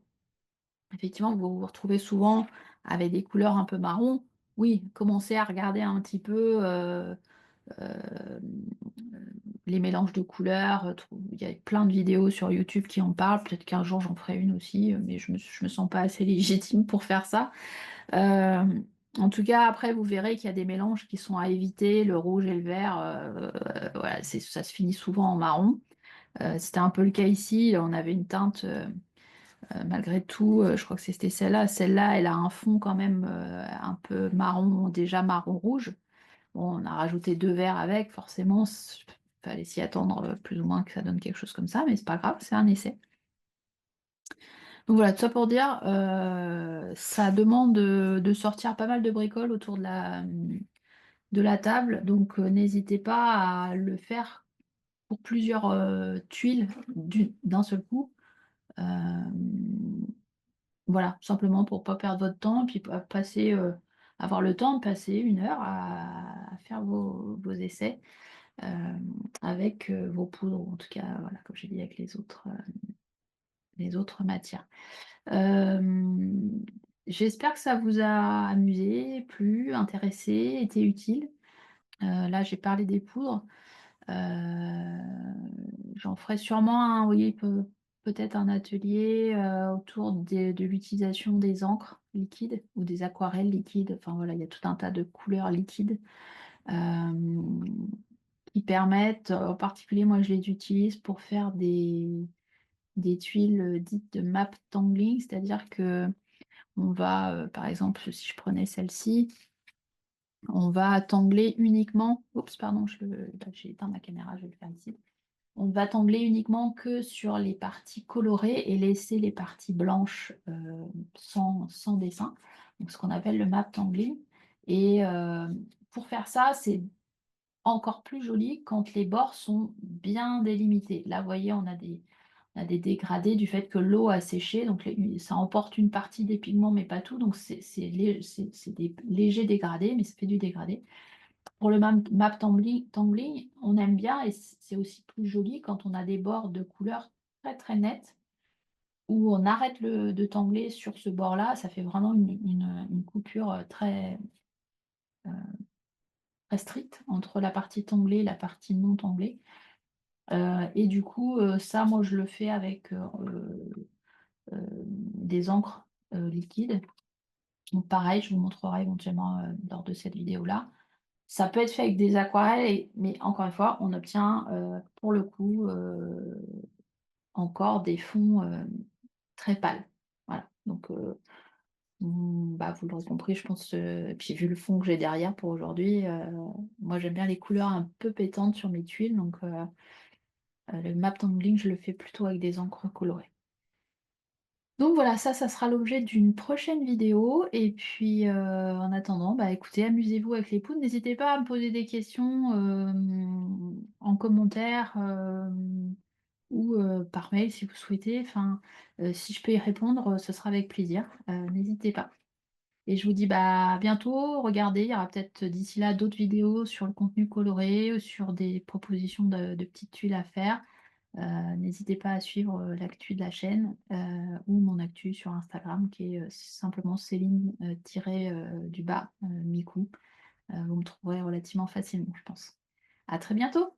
effectivement, vous vous retrouvez souvent avec des couleurs un peu marron. Oui, commencez à regarder un petit peu, hem, les mélanges de couleurs, il y a plein de vidéos sur YouTube qui en parlent. Peut-être qu'un jour j'en ferai une aussi, mais je me sens pas assez légitime pour faire ça. Hem, En tout cas, après, vous verrez qu'il y a des mélanges qui sont à éviter, le rouge et le vert, voilà, ça se finit souvent en marron. C'était un peu le cas ici. On avait une teinte, malgré tout, je crois que c'était celle-là. Celle-là, elle a un fond quand même, un peu marron, déjà marron rouge. Bon, on a rajouté 2 verres avec, forcément, fallait s'y attendre, plus ou moins que ça donne quelque chose comme ça, mais c'est pas grave, c'est un essai. Donc voilà, tout ça pour dire, ça demande, de sortir pas mal de bricoles autour de la table, donc n'hésitez pas à le faire pour plusieurs, tuiles d'un seul coup. Hem, voilà, simplement pour pas perdre votre temps et puis passer, avoir le temps de passer 1 heure à faire vos essais, avec, vos poudres ou en tout cas, voilà, comme j'ai dit avec les autres matières. Hem, J'espère que ça vous a amusé, plu, intéressé, été utile. Là, j'ai parlé des poudres. Heu, J'en ferai sûrement un, oui, peut-être un atelier, autour de l'utilisation des encres liquides ou des aquarelles liquides. Enfin voilà, il y a tout un tas de couleurs liquides, hem, qui permettent, en particulier moi je les utilise pour faire des tuiles, dites de map tangling. C'est-à-dire que on va, par exemple, si je prenais celle-ci, on va tangler uniquement, oups pardon, là j'ai éteint ma caméra, je vais le faire ici. On va tangler uniquement que sur les parties colorées et laisser les parties blanches, sans dessin. Donc ce qu'on appelle le map tangling. Et pour faire ça, c'est encore plus joli quand les bords sont bien délimités. Là, vous voyez, on a des dégradés du fait que l'eau a séché, donc ça emporte une partie des pigments, mais pas tout. Donc c'est des légers dégradés, mais ça fait du dégradé. Pour le map tangling, on aime bien et c'est aussi plus joli quand on a des bords de couleur très, très nettes, où on arrête de tangler sur ce bord-là. Ça fait vraiment une coupure, très, très stricte entre la partie tanglée et la partie non tanglée. Et du coup, ça, moi, je le fais avec, des encres, liquides. Donc pareil, je vous montrerai éventuellement, lors de cette vidéo-là. Ça peut être fait avec des aquarelles, mais encore une fois, on obtient, pour le coup, encore des fonds, très pâles. Voilà, donc bah, vous l'aurez compris, je pense, et puis vu le fond que j'ai derrière pour aujourd'hui, moi j'aime bien les couleurs un peu pétantes sur mes tuiles, donc le map tangling, je le fais plutôt avec des encres colorées. Donc voilà, ça sera l'objet d'une prochaine vidéo et puis, en attendant, bah, écoutez, amusez-vous avec les poudres. N'hésitez pas à me poser des questions, en commentaire, ou, par mail si vous souhaitez. Enfin, si je peux y répondre, ce sera avec plaisir. N'hésitez pas et je vous dis, bah, à bientôt. Regardez, il y aura peut-être d'ici là d'autres vidéos sur le contenu coloré, sur des propositions de petites tuiles à faire. N'hésitez pas à suivre, l'actu de la chaîne, ou mon actu sur Instagram qui est, simplement Céline, du bas, Micou. Vous me trouverez relativement facilement, je pense. À très bientôt!